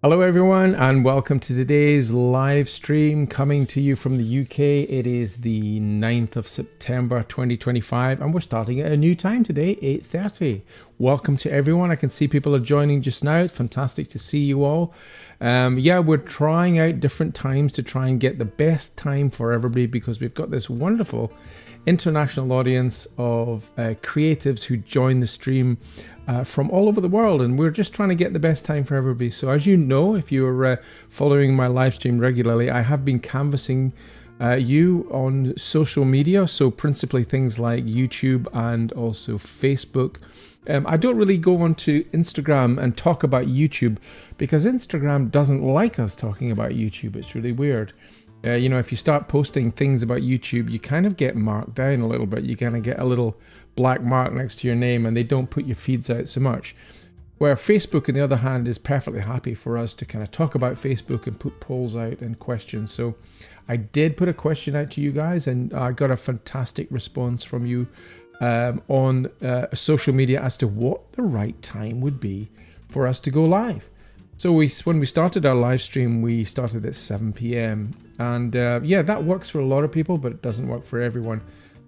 Hello everyone and welcome to today's live stream coming to you from the UK. It is the 9th of September 2025 and we're starting at a new time today, 8:30. Welcome to everyone. I can see people are joining just now. It's fantastic to see you all. We're trying out different times to try and get the best time for everybody because we've got this wonderful international audience of creatives who join the stream from all over the world, and we're just trying to get the best time for everybody. So as you know, if you're following my live stream regularly, I have been canvassing you on social media, so principally things like YouTube and also Facebook. I don't really go onto Instagram and talk about YouTube because Instagram doesn't like us talking about YouTube. It's really weird. If you start posting things about YouTube, you kind of get marked down a little bit. You kind of get a little black mark next to your name and they don't put your feeds out so much. Where Facebook, on the other hand, is perfectly happy for us to kind of talk about Facebook and put polls out and questions. So I did put a question out to you guys and I got a fantastic response from you on social media as to what the right time would be for us to go live. So when we started our live stream, we started at 7 p.m. And that works for a lot of people, but it doesn't work for everyone.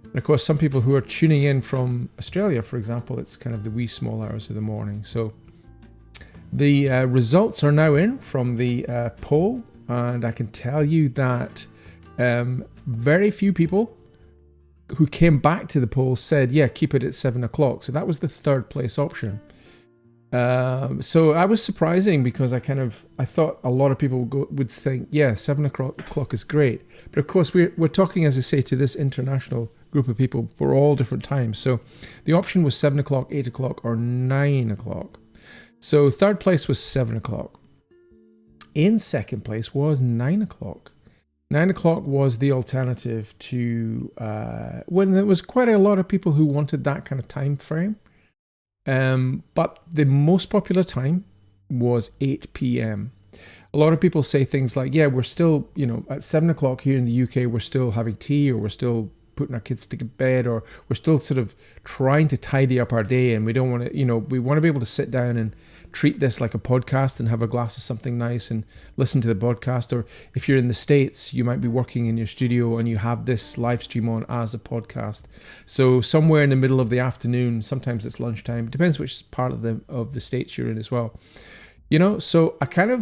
And of course, some people who are tuning in from Australia, for example, it's kind of the wee small hours of the morning. So the results are now in from the poll, and I can tell you that very few people who came back to the poll said, yeah, keep it at 7 o'clock. So that was the third place option. So I was surprising because I thought a lot of people would think, yeah, 7 o'clock is great. But of course, we're talking, as I say, to this international group of people for all different times. So the option was 7 o'clock, 8 o'clock, or 9 o'clock. So third place was 7 o'clock. In second place was 9 o'clock. 9 o'clock was the alternative to when there was quite a lot of people who wanted that kind of time frame. But the most popular time was 8 p.m. A lot of people say things like, yeah, we're still, at 7 o'clock here in the UK, we're still having tea, or we're still putting our kids to bed, or we're still sort of trying to tidy up our day, and we don't want to, we want to be able to sit down and treat this like a podcast and have a glass of something nice and listen to the podcast. Or if you're in the States, you might be working in your studio and you have this live stream on as a podcast. So somewhere in the middle of the afternoon, sometimes it's lunchtime, it depends which part of the States you're in as well. So I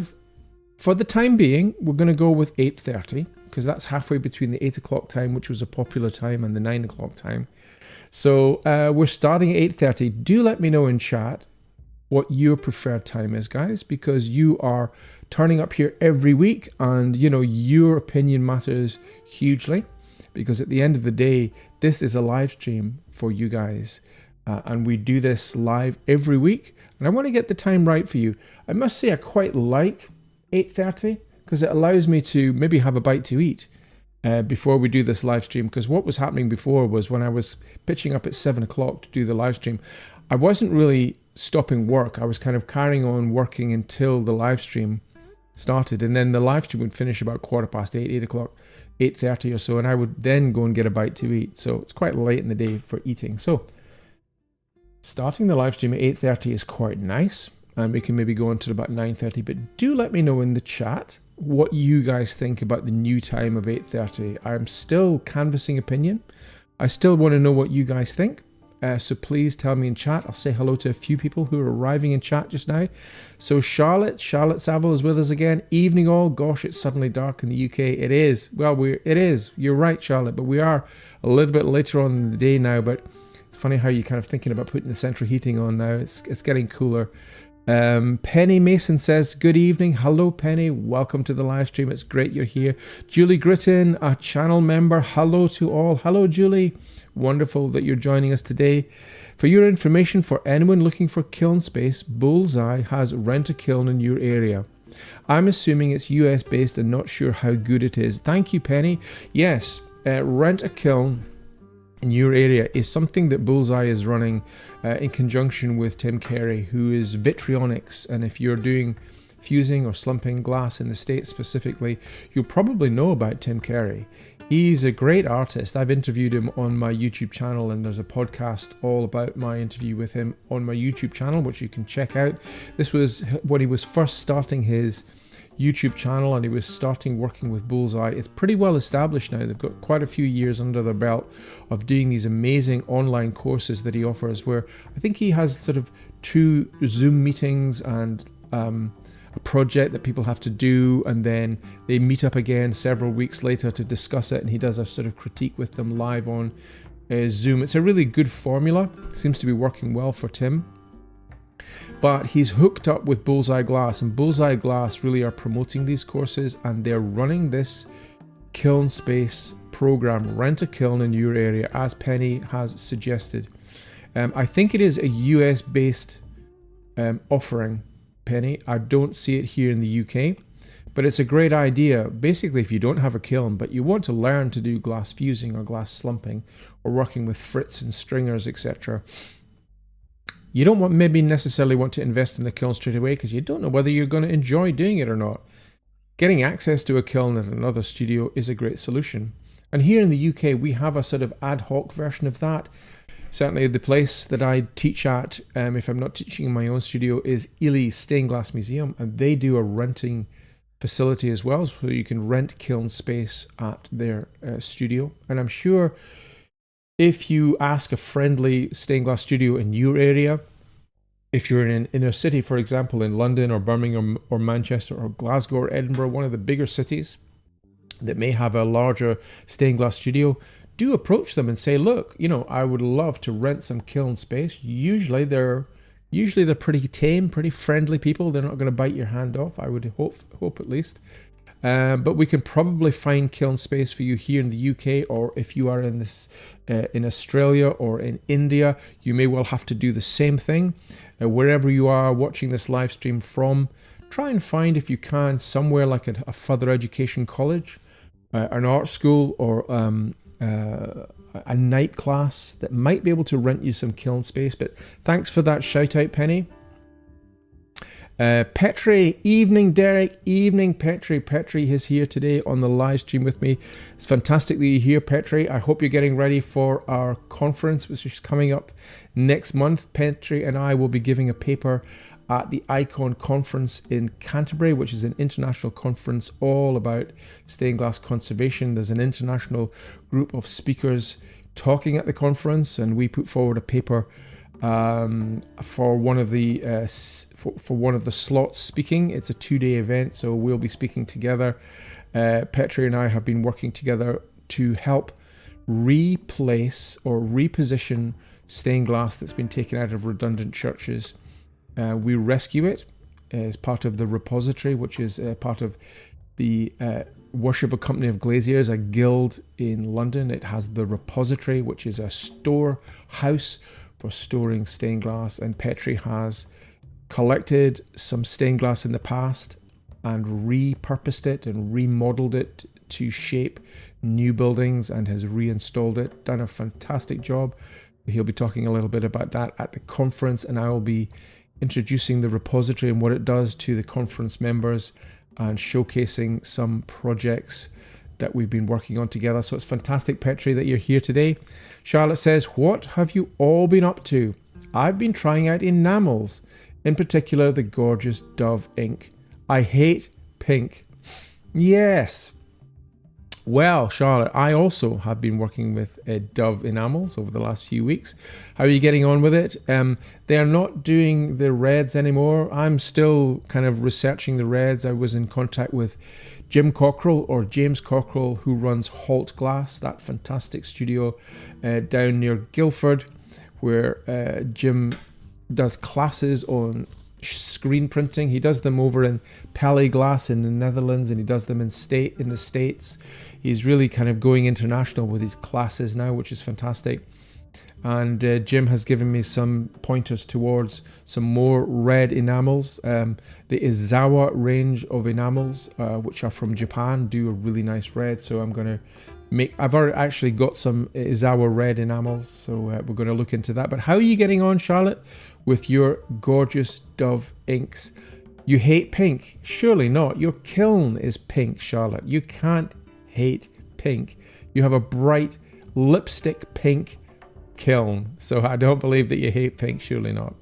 for the time being, we're going to go with 8:30 because that's halfway between the 8 o'clock time, which was a popular time, and the 9 o'clock time. So we're starting at 8:30. Do let me know in chat what your preferred time is, guys, because you are turning up here every week, and your opinion matters hugely, because at the end of the day, this is a live stream for you guys, and we do this live every week, and I want to get the time right for you. I must say I quite like 8:30 because it allows me to maybe have a bite to eat before we do this live stream, because what was happening before was when I was pitching up at 7 o'clock to do the live stream, I wasn't really stopping work. I was kind of carrying on working until the live stream started, and then the live stream would finish about 8:15, 8 o'clock, 8:30 or so, and I would then go and get a bite to eat. So it's quite late in the day for eating. So starting the live stream at 8:30 is quite nice, and we can maybe go on to about 9:30, but do let me know in the chat what you guys think about the new time of 8:30. I'm still canvassing opinion. I still want to know what you guys think. So please tell me in chat. I'll say hello to a few people who are arriving in chat just now. So Charlotte Saville is with us again. Evening all. Gosh, it's suddenly dark in the UK. It is. Well, it is. You're right, Charlotte. But we are a little bit later on in the day now. But it's funny how you're kind of thinking about putting the central heating on now. It's getting cooler. Penny Mason says, good evening. Hello, Penny. Welcome to the live stream. It's great you're here. Julie Gritton, a channel member. Hello to all. Hello, Julie. Wonderful that you're joining us today. For your information, for anyone looking for kiln space, Bullseye has Rent a Kiln in your area. I'm assuming it's US based and not sure how good it is. Thank you, Penny. Yes, Rent a Kiln in your area is something that Bullseye is running in conjunction with Tim Carey, who is Vitrionics. And if you're doing fusing or slumping glass in the States specifically, you'll probably know about Tim Carey. He's a great artist. I've interviewed him on my YouTube channel, and there's a podcast all about my interview with him on my YouTube channel, which you can check out. This was when he was first starting his YouTube channel, and he was starting working with Bullseye. It's pretty well established now. They've got quite a few years under their belt of doing these amazing online courses that he offers, where I think he has sort of 2 Zoom meetings and a project that people have to do, and then they meet up again several weeks later to discuss it, and he does a sort of critique with them live on Zoom. It's a really good formula. Seems to be working well for Tim. But he's hooked up with Bullseye Glass, and Bullseye Glass really are promoting these courses, and they're running this kiln space program, rent a kiln in your area, as Penny has suggested. I think it is a US based offering, Penny. I don't see it here in the UK, but it's a great idea. Basically, if you don't have a kiln, but you want to learn to do glass fusing or glass slumping or working with frits and stringers, etc., you don't maybe necessarily want to invest in a kiln straight away because you don't know whether you're going to enjoy doing it or not. Getting access to a kiln at another studio is a great solution. And here in the UK, we have a sort of ad hoc version of that. Certainly the place that I teach at, if I'm not teaching in my own studio, is Ely Stained Glass Museum, and they do a renting facility as well, so you can rent kiln space at their studio. And I'm sure if you ask a friendly stained glass studio in your area, if you're in an inner city, for example, in London or Birmingham or Manchester or Glasgow or Edinburgh, one of the bigger cities that may have a larger stained glass studio, do approach them and say, look, you know, I would love to rent some kiln space. Usually they're pretty tame, pretty friendly people. They're not going to bite your hand off, I would hope at least. But we can probably find kiln space for you here in the UK, or if you are in Australia or in India, you may well have to do the same thing. Wherever you are watching this live stream from, try and find, if you can, somewhere like a further education college, an art school, or a night class that might be able to rent you some kiln space. But thanks for that shout out, Penny. Petri, evening Derek, evening Petri. Petri is here today on the live stream with me. It's fantastic that you're here, Petri. I hope you're getting ready for our conference, which is coming up next month. Petri and I will be giving a paper at the Icon Conference in Canterbury, which is an international conference all about stained glass conservation. There's an international group of speakers talking at the conference, and we put forward a paper for one of the slots speaking. It's a 2-day event, so we'll be speaking together. Petri and I have been working together to help replace or reposition stained glass that's been taken out of redundant churches. We rescue it as part of the repository, which is part of the Worshipful Company of Glaziers, a guild in London. It has the repository, which is a storehouse for storing stained glass, and Petri has collected some stained glass in the past and repurposed it and remodeled it to shape new buildings and has reinstalled it. Done a fantastic job. He'll be talking a little bit about that at the conference, and I will be introducing the repository and what it does to the conference members and showcasing some projects that we've been working on together. So it's fantastic, Petri, that you're here today. Charlotte says, what have you all been up to? I've been trying out enamels, in particular the gorgeous Dove ink. I hate pink. Yes. Well, Charlotte, I also have been working with Dove enamels over the last few weeks. How are you getting on with it? They are not doing the reds anymore. I'm still kind of researching the reds. I was in contact with James Cockrell, who runs Halt Glass, that fantastic studio down near Guildford, where Jim does classes on screen printing. He does them over in Pally Glass in the Netherlands, and he does them in the States. He's really kind of going international with his classes now, which is fantastic. And Jim has given me some pointers towards some more red enamels. The Izawa range of enamels, which are from Japan, do a really nice red. So I'm going to I've already actually got some Izawa red enamels, so we're going to look into that. But how are you getting on, Charlotte, with your gorgeous Dove inks? You hate pink? Surely not. Your kiln is pink, Charlotte. You can't hate pink. You have a bright lipstick pink kiln. So I don't believe that you hate pink. Surely not.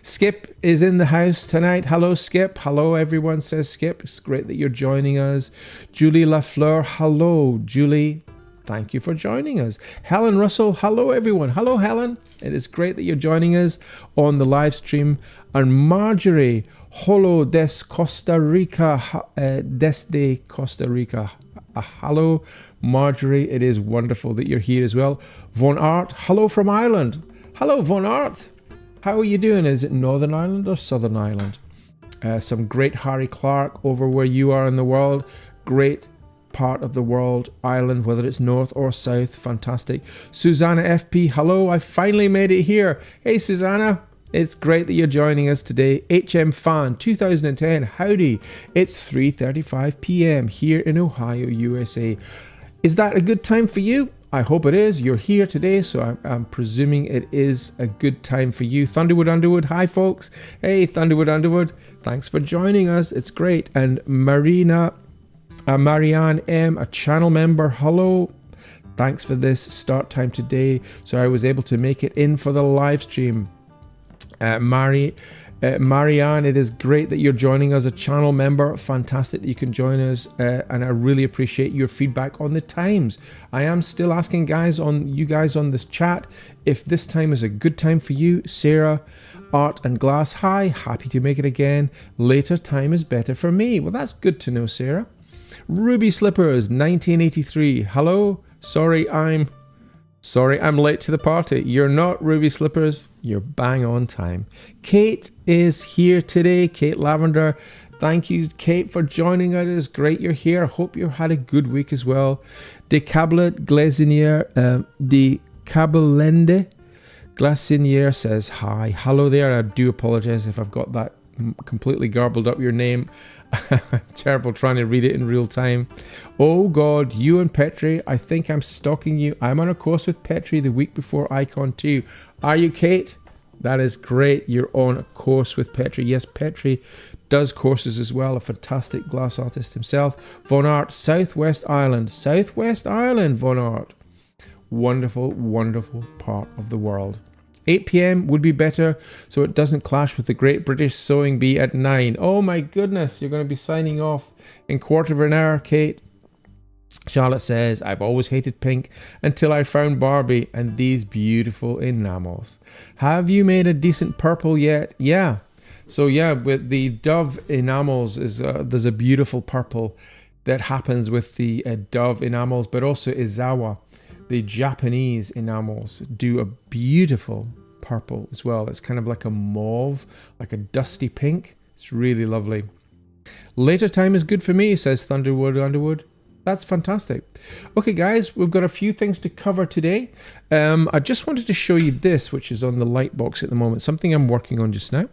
Skip is in the house tonight. Hello, Skip. Hello, everyone, says Skip. It's great that you're joining us. Julie Lafleur. Hello, Julie. Thank you for joining us. Helen Russell. Hello, everyone. Hello, Helen. It is great that you're joining us on the live stream. And Marjorie. Holo des Costa Rica. Desde Costa Rica. Hello, Marjorie. It is wonderful that you're here as well. Von Art. Hello from Ireland. Hello, Von Art. How are you doing? Is it Northern Ireland or Southern Ireland? Some great Harry Clark over where you are in the world. Great part of the world, Ireland, whether it's north or south. Fantastic. Susanna FP, hello. I finally made it here. Hey, Susanna. It's great that you're joining us today. HM Fan 2010, howdy. It's 3:35 p.m. here in Ohio, USA. Is that a good time for you? I hope it is. You're here today, so I'm presuming it is a good time for you. Thunderwood Underwood, hi folks. Hey, Thunderwood Underwood, thanks for joining us. It's great. And Marianne M, a channel member, hello. Thanks for this start time today, so I was able to make it in for the live stream. Marianne, it is great that you're joining us, a channel member. Fantastic that you can join us, and I really appreciate your feedback on the times. I am still asking you guys on this chat if this time is a good time for you. Sarah, Art and Glass, hi, happy to make it again. Later time is better for me. Well, that's good to know, Sarah. Ruby Slippers, 1983, hello. Sorry, I'm late to the party. You're not, Ruby Slippers. You're bang on time. Kate is here today. Kate Lavender. Thank you, Kate, for joining us. It's great you're here. I hope you had a good week as well. Decablet Glazinier. Decablende Glazinier says hi. Hello there. I do apologize if I've got that completely garbled up your name. Terrible trying to read it in real time. Oh God, you and Petri, I think I'm stalking you. I'm on a course with Petri the week before Icon 2. Are you, Kate? That is great. You're on a course with Petri. Yes, Petri does courses as well. A fantastic glass artist himself. Von Art, Southwest Ireland. Southwest Ireland, Von Art. Wonderful, wonderful part of the world. 8 p.m. would be better so it doesn't clash with the Great British Sewing Bee at 9. Oh my goodness, you're going to be signing off in quarter of an hour, Kate. Charlotte says, I've always hated pink until I found Barbie and these beautiful enamels. Have you made a decent purple yet? Yeah. So yeah, with the Dove enamels, there's a beautiful purple that happens with the Dove enamels, but also Izawa. The Japanese enamels do a beautiful purple as well. It's kind of like a mauve, like a dusty pink. It's really lovely. Later time is good for me, says Thunderwood Underwood. That's fantastic. Okay, guys, we've got a few things to cover today. I just wanted to show you this, which is on the light box at the moment, something I'm working on just now.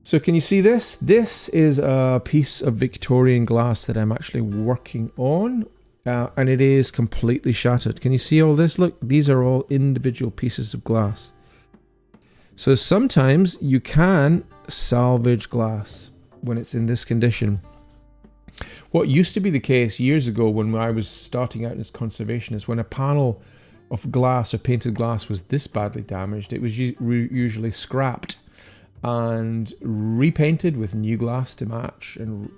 So can you see this? This is a piece of Victorian glass that I'm actually working on. And it is completely shattered. Can you see all this? Look, these are all individual pieces of glass. So sometimes you can salvage glass when it's in this condition. What used to be the case years ago when I was starting out as conservationist, when a panel of glass or painted glass was this badly damaged, it was usually scrapped and repainted with new glass to match and,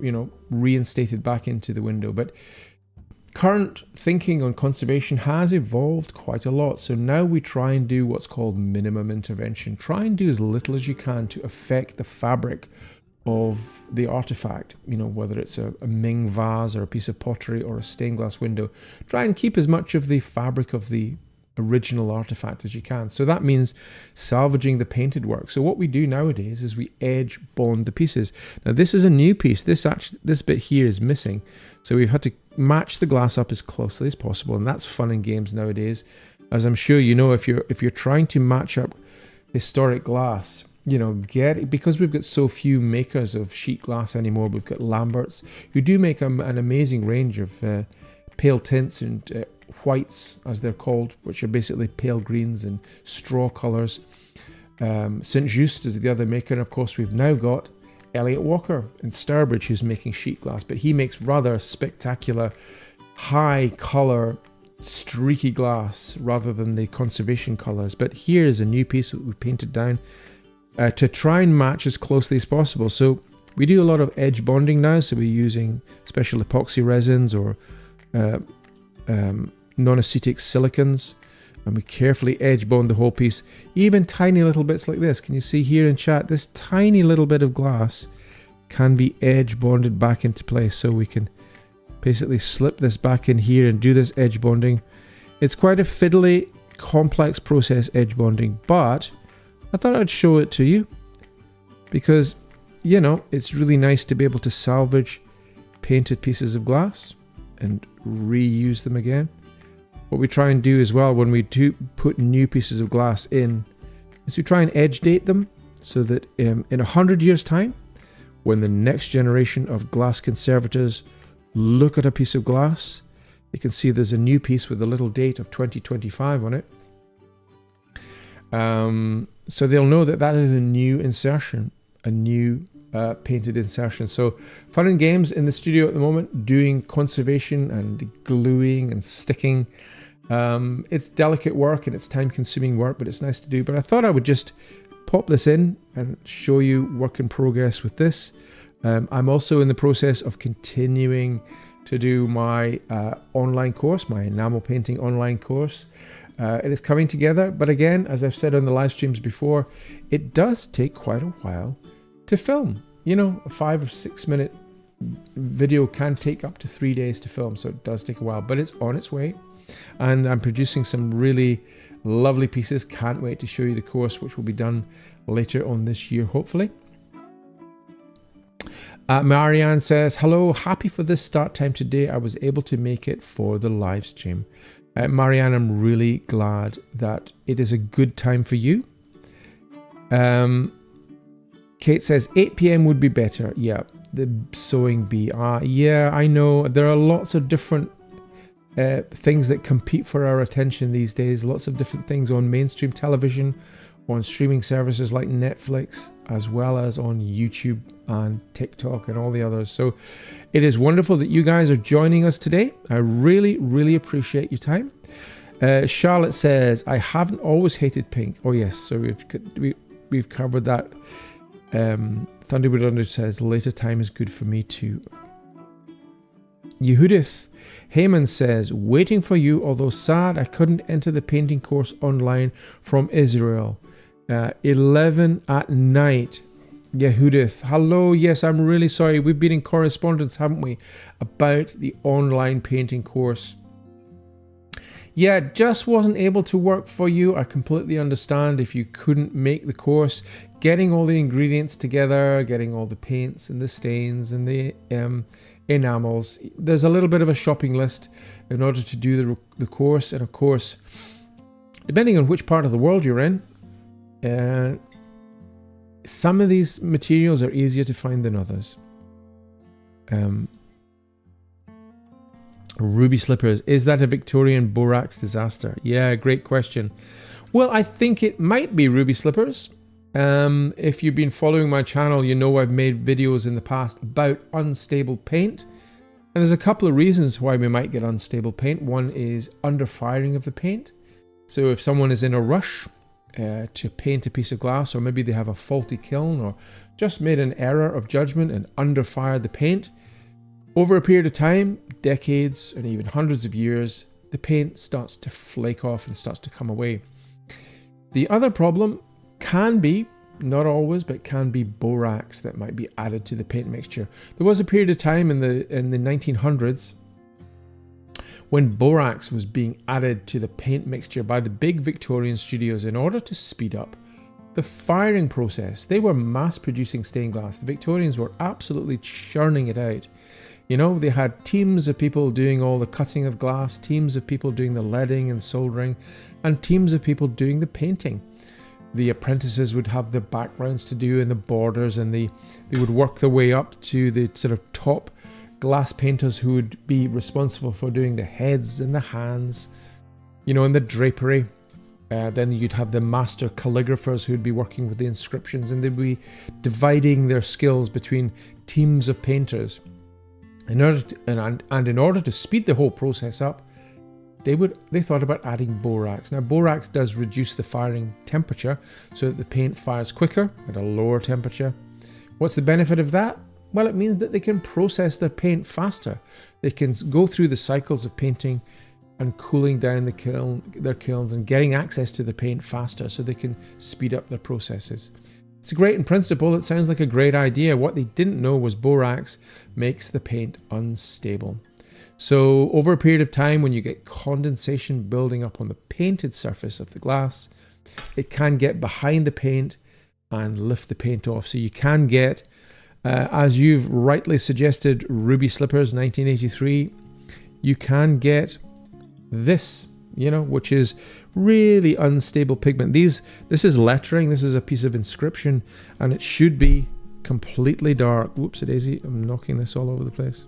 reinstated back into the window. But current thinking on conservation has evolved quite a lot. So now we try and do what's called minimum intervention. Try and do as little as you can to affect the fabric of the artifact, whether it's a Ming vase or a piece of pottery or a stained glass window. Try and keep as much of the fabric of the original artifact as you can. So that means salvaging the painted work. So what we do nowadays is we edge bond the pieces. Now this is a new piece. This bit here is missing. So we've had to match the glass up as closely as possible, and that's fun and games nowadays. As I'm sure you know, if you're trying to match up historic glass, because we've got so few makers of sheet glass anymore. We've got Lamberts, who do make an amazing range of pale tints and whites, as they're called, which are basically pale greens and straw colours. St. Just is the other maker, and of course we've now got Elliot Walker in Stourbridge, who's making sheet glass, but he makes rather spectacular, high color, streaky glass rather than the conservation colors. But here is a new piece that we painted down to try and match as closely as possible. So we do a lot of edge bonding now, so we're using special epoxy resins or non-acetic silicons, and we carefully edge bond the whole piece. Even tiny little bits like this, can you see here in chat, this tiny little bit of glass can be edge bonded back into place. So we can basically slip this back in here and do this edge bonding. It's quite a fiddly, complex process, edge bonding, but I thought I'd show it to you because, you know, it's really nice to be able to salvage painted pieces of glass and reuse them again. What we try and do as well when we do put new pieces of glass in is we try and edge date them so that in 100 years time, when the next generation of glass conservators look at a piece of glass, you can see there's a new piece with a little date of 2025 on it. So they'll know that that is a new insertion, a new painted insertion. So fun and games in the studio at the moment, doing conservation and gluing and sticking. It's delicate work and it's time-consuming work, but it's nice to do. But I thought I would just pop this in and show you work in progress with this. I'm also in the process of continuing to do my online course, my enamel painting online course. It is coming together, but again, as I've said on the live streams before, it does take quite a while to film. You know, a 5 or 6 minute video can take up to 3 days to film, so it does take a while, but it's on its way. And I'm producing some really lovely pieces. Can't wait to show you the course, which will be done later on this year, hopefully. Marianne says, hello, happy for this start time today. I was able to make it for the live stream. Marianne, I'm really glad that it is a good time for you. Kate says 8 p.m. would be better. Yeah, the sewing bee. Yeah, I know. There are lots of different things that compete for our attention these days. Lots of different things on mainstream television, on streaming services like Netflix, as well as on YouTube and TikTok and all the others. So it is wonderful that you guys are joining us today. I really, really appreciate your time. Charlotte says, I haven't always hated pink. Oh yes, so we've covered that. Thunderwood Under says, later time is good for me too. Yehudith Heyman says, waiting for you, although sad I couldn't enter the painting course online from Israel. 11 at night. Yehudith, hello. Yes, I'm really sorry. We've been in correspondence, haven't we, about the online painting course. Yeah, it just wasn't able to work for you. I completely understand if you couldn't make the course. Getting all the ingredients together, getting all the paints and the stains and the enamels. There's a little bit of a shopping list in order to do the course. And of course, depending on which part of the world you're in, some of these materials are easier to find than others. Ruby slippers, is that a Victorian borax disaster? Yeah, great question. Well, I think it might be ruby slippers. If you've been following my channel, you know I've made videos in the past about unstable paint. And there's a couple of reasons why we might get unstable paint. One is under firing of the paint. So if someone is in a rush to paint a piece of glass, or maybe they have a faulty kiln or just made an error of judgment and underfired the paint, over a period of time, decades and even hundreds of years, the paint starts to flake off and starts to come away. The other problem can be, not always, but can be borax that might be added to the paint mixture. There was a period of time in the 1900s when borax was being added to the paint mixture by the big Victorian studios in order to speed up the firing process. They were mass producing stained glass. The Victorians were absolutely churning it out. You know, they had teams of people doing all the cutting of glass, teams of people doing the leading and soldering, and teams of people doing the painting. The apprentices would have the backgrounds to do and the borders, and they would work their way up to the sort of top glass painters who would be responsible for doing the heads and the hands, you know, and the drapery. Then you'd have the master calligraphers who'd be working with the inscriptions, and they'd be dividing their skills between teams of painters. In order to speed the whole process up, they thought about adding borax. Now, borax does reduce the firing temperature so that the paint fires quicker at a lower temperature. What's the benefit of that? Well, it means that they can process their paint faster. They can go through the cycles of painting and cooling down their kilns and getting access to the paint faster so they can speed up their processes. It's great in principle. It sounds like a great idea. What they didn't know was borax makes the paint unstable. So over a period of time, when you get condensation building up on the painted surface of the glass, it can get behind the paint and lift the paint off. So you can get, as you've rightly suggested, Ruby Slippers 1983, you can get this, which is really unstable pigment. This is lettering. This is a piece of inscription, and it should be completely dark. Whoopsie daisy, I'm knocking this all over the place.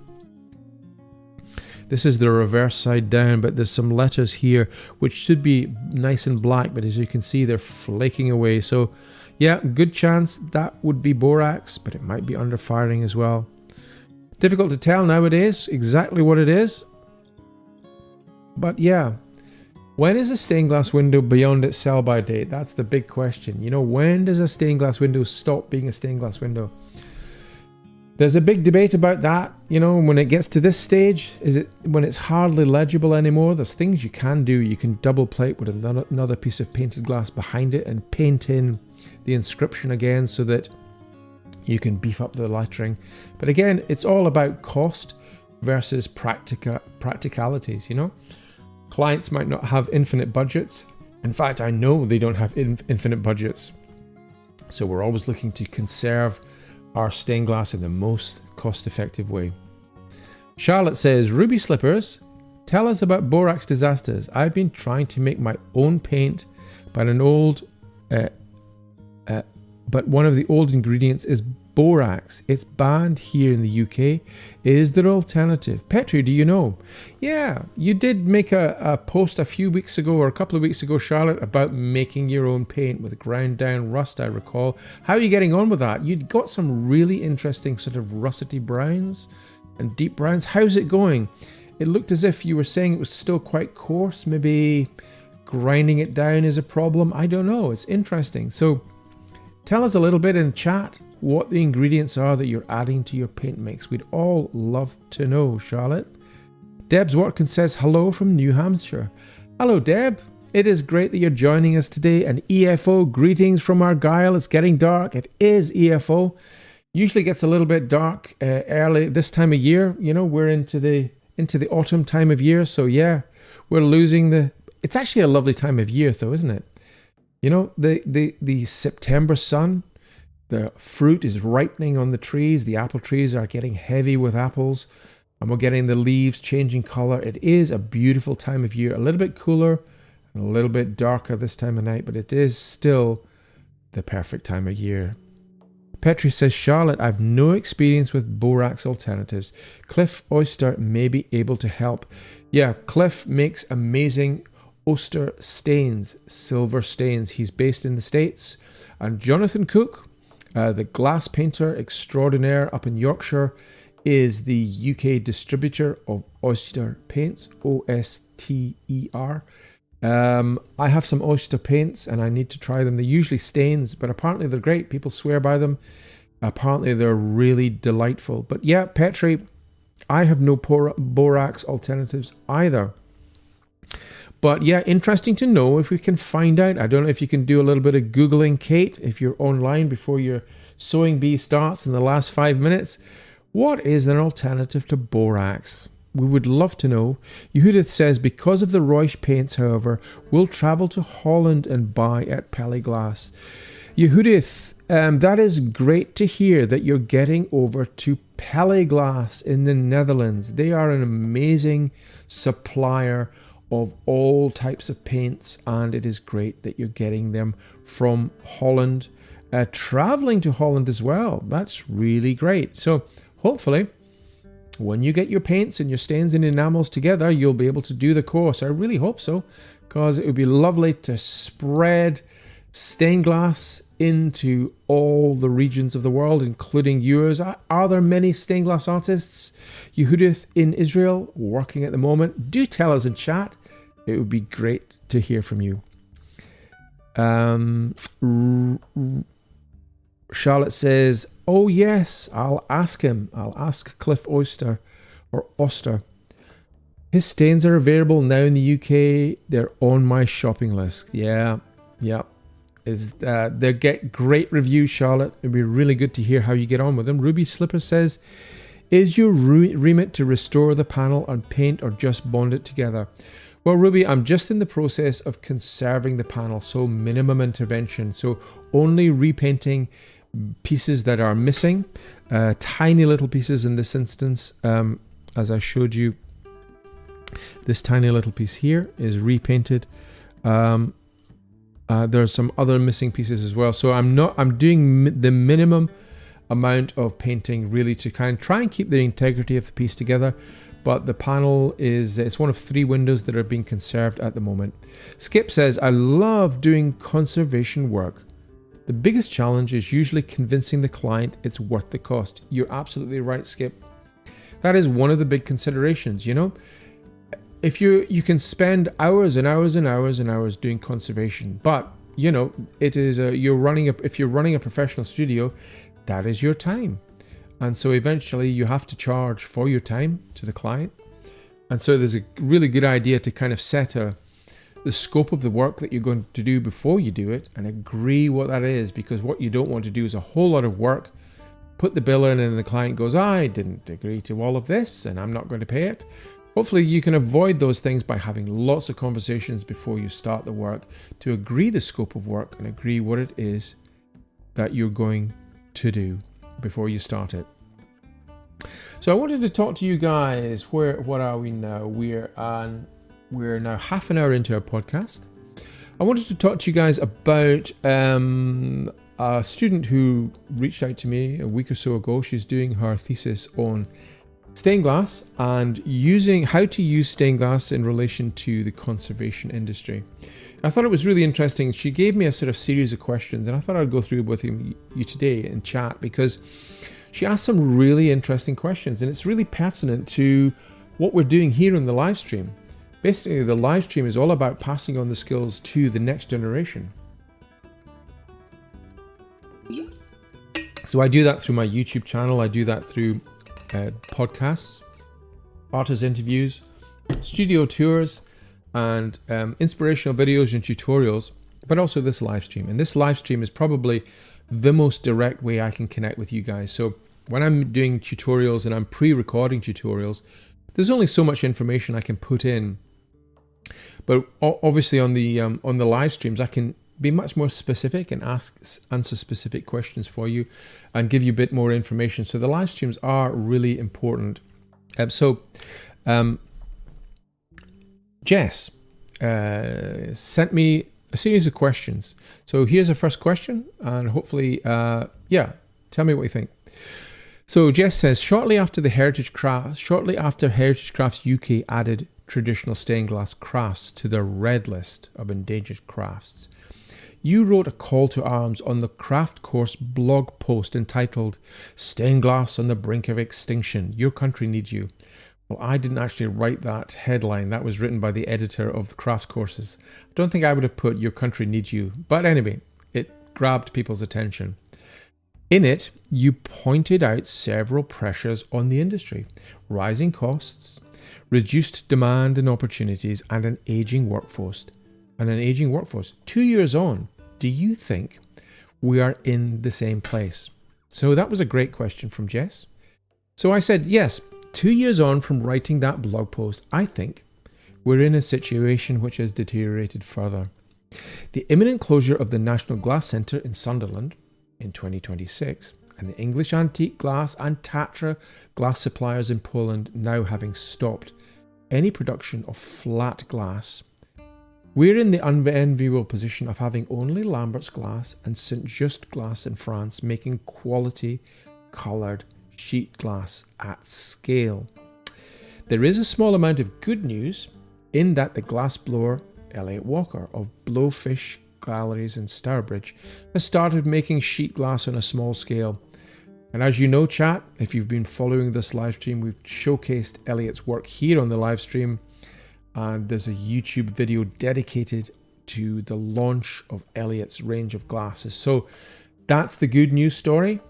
This is the reverse side down, but there's some letters here which should be nice and black, but as you can see, they're flaking away. So yeah, good chance that would be borax, but it might be under firing as well. Difficult to tell nowadays exactly what it is. But yeah, when is a stained glass window beyond its sell-by date? That's the big question. When does a stained glass window stop being a stained glass window? There's a big debate about that. When it gets to this stage, is it when it's hardly legible anymore? There's things you can do. You can double plate with another piece of painted glass behind it and paint in the inscription again so that you can beef up the lettering. But again, it's all about cost versus practicalities, Clients might not have infinite budgets. In fact, I know they don't have infinite budgets. So we're always looking to conserve our stained glass in the most cost-effective way. Charlotte says, Ruby Slippers, tell us about borax disasters. I've been trying to make my own paint, but but one of the old ingredients is borax. It's banned here in the UK. Is there an alternative? Petri, do you know? Yeah, you did make a post a few weeks ago or a couple of weeks ago, Charlotte, about making your own paint with ground down rust, I recall. How are you getting on with that? You'd got some really interesting sort of russety browns and deep browns. How's it going? It looked as if you were saying it was still quite coarse. Maybe grinding it down is a problem. I don't know. It's interesting. So tell us a little bit in chat what the ingredients are that you're adding to your paint mix. We'd all love to know, Charlotte. Debs Watkins says hello from New Hampshire. Hello, Deb. It is great that you're joining us today. And EFO, greetings from Argyll. It's getting dark. It is EFO. Usually gets a little bit dark early this time of year. We're into the autumn time of year. So yeah, we're losing it's actually a lovely time of year though, isn't it? The September sun, the fruit is ripening on the trees. The apple trees are getting heavy with apples, and we're getting the leaves changing color. It is a beautiful time of year, a little bit cooler and a little bit darker this time of night, but it is still the perfect time of year. Petri says, Charlotte, I've no experience with borax alternatives. Cliff Oyster may be able to help. Yeah, Cliff makes amazing Oyster stains, silver stains. He's based in the States. And Jonathan Cook, the glass painter extraordinaire up in Yorkshire, is the UK distributor of Oyster paints, O-S-T-E-R. I have some Oyster paints and I need to try them. They're usually stains, but apparently they're great. People swear by them. Apparently they're really delightful. But yeah, Petri, I have no borax alternatives either. But yeah, interesting to know if we can find out. I don't know if you can do a little bit of Googling, Kate, if you're online before your sewing bee starts in the last 5 minutes. What is an alternative to borax? We would love to know. Yehudith says, because of the Reusch paints, however, we'll travel to Holland and buy at Pelleglas. Yehudith, that is great to hear that you're getting over to Pelleglas in the Netherlands. They are an amazing supplier of all types of paints, and it is great that you're getting them from Holland, traveling to Holland as well. That's really great. So hopefully when you get your paints and your stains and enamels together, you'll be able to do the course. I really hope so, because it would be lovely to spread stained glass into all the regions of the world, including yours. Are there many stained glass artists, Yehudith, in Israel working at the moment? Do tell us in chat. It would be great to hear from you. Charlotte says, oh yes, I'll ask him. I'll ask Cliff Oyster or Oster. His stains are available now in the UK. They're on my shopping list. Yeah. They get great reviews, Charlotte. It'd be really good to hear how you get on with them. Ruby Slipper says, is your remit to restore the panel and paint or just bond it together? Well, Ruby, I'm just in the process of conserving the panel, so minimum intervention. So only repainting pieces that are missing, tiny little pieces in this instance, as I showed you. This tiny little piece here is repainted. There's some other missing pieces as well. So I'm doing the minimum amount of painting really to kind of try and keep the integrity of the piece together. But the panel it's one of 3 windows that are being conserved at the moment. Skip says, I love doing conservation work. The biggest challenge is usually convincing the client it's worth the cost. You're absolutely right, Skip. That is one of the big considerations, you know. If you can spend hours and hours and hours and hours doing conservation, but you know, it is if you're running a professional studio, that is your time. And so eventually you have to charge for your time to the client. And so there's a really good idea to kind of set the scope of the work that you're going to do before you do it and agree what that is, because what you don't want to do is a whole lot of work, put the bill in and the client goes, I didn't agree to all of this and I'm not going to pay it. Hopefully you can avoid those things by having lots of conversations before you start the work to agree the scope of work and agree what it is that you're going to do before you start it. So I wanted to talk to you guys. What are we now? We're now half an hour into our podcast. I wanted to talk to you guys about a student who reached out to me a week or so ago. She's doing her thesis on stained glass and how to use stained glass in relation to the conservation industry. I thought it was really interesting. She gave me a sort of series of questions and I thought I'd go through with you today in chat, because she asked some really interesting questions and it's really pertinent to what we're doing here in the live stream. Basically, the live stream is all about passing on the skills to the next generation. So I do that through my YouTube channel. I do that through podcasts, artist interviews, studio tours, and inspirational videos and tutorials, but also this live stream. And this live stream is probably the most direct way I can connect with you guys. So when I'm doing tutorials and I'm pre-recording tutorials, there's only so much information I can put in. But obviously on the live streams, I can be much more specific and answer specific questions for you and give you a bit more information. So the live streams are really important. Jess sent me a series of questions. So here's the first question, and hopefully, tell me what you think. So Jess says, shortly after Heritage Crafts UK added traditional stained glass crafts to their red list of endangered crafts, you wrote a call to arms on the Craft Course blog post entitled Stained Glass on the Brink of Extinction. Your country needs you. Well, I didn't actually write that headline. That was written by the editor of the Craft Courses. I don't think I would have put Your Country Needs You. But anyway, it grabbed people's attention. In it, you pointed out several pressures on the industry: rising costs, reduced demand and opportunities, and an aging workforce. 2 years on, do you think we are in the same place? So that was a great question from Jess. So I said, yes, 2 years on from writing that blog post, I think we're in a situation which has deteriorated further. The imminent closure of the National Glass Centre in Sunderland in 2026, and the English Antique Glass and Tatra glass suppliers in Poland now having stopped any production of flat glass, we're in the unenviable position of having only Lambert's Glass and St Just Glass in France making quality, coloured, sheet glass at scale. There is a small amount of good news in that the glassblower Elliot Walker of Blowfish Galleries in Stourbridge has started making sheet glass on a small scale. And as you know, chat, if you've been following this live stream, we've showcased Elliot's work here on the live stream, and there's a YouTube video dedicated to the launch of Elliot's range of glasses. So that's the good news story.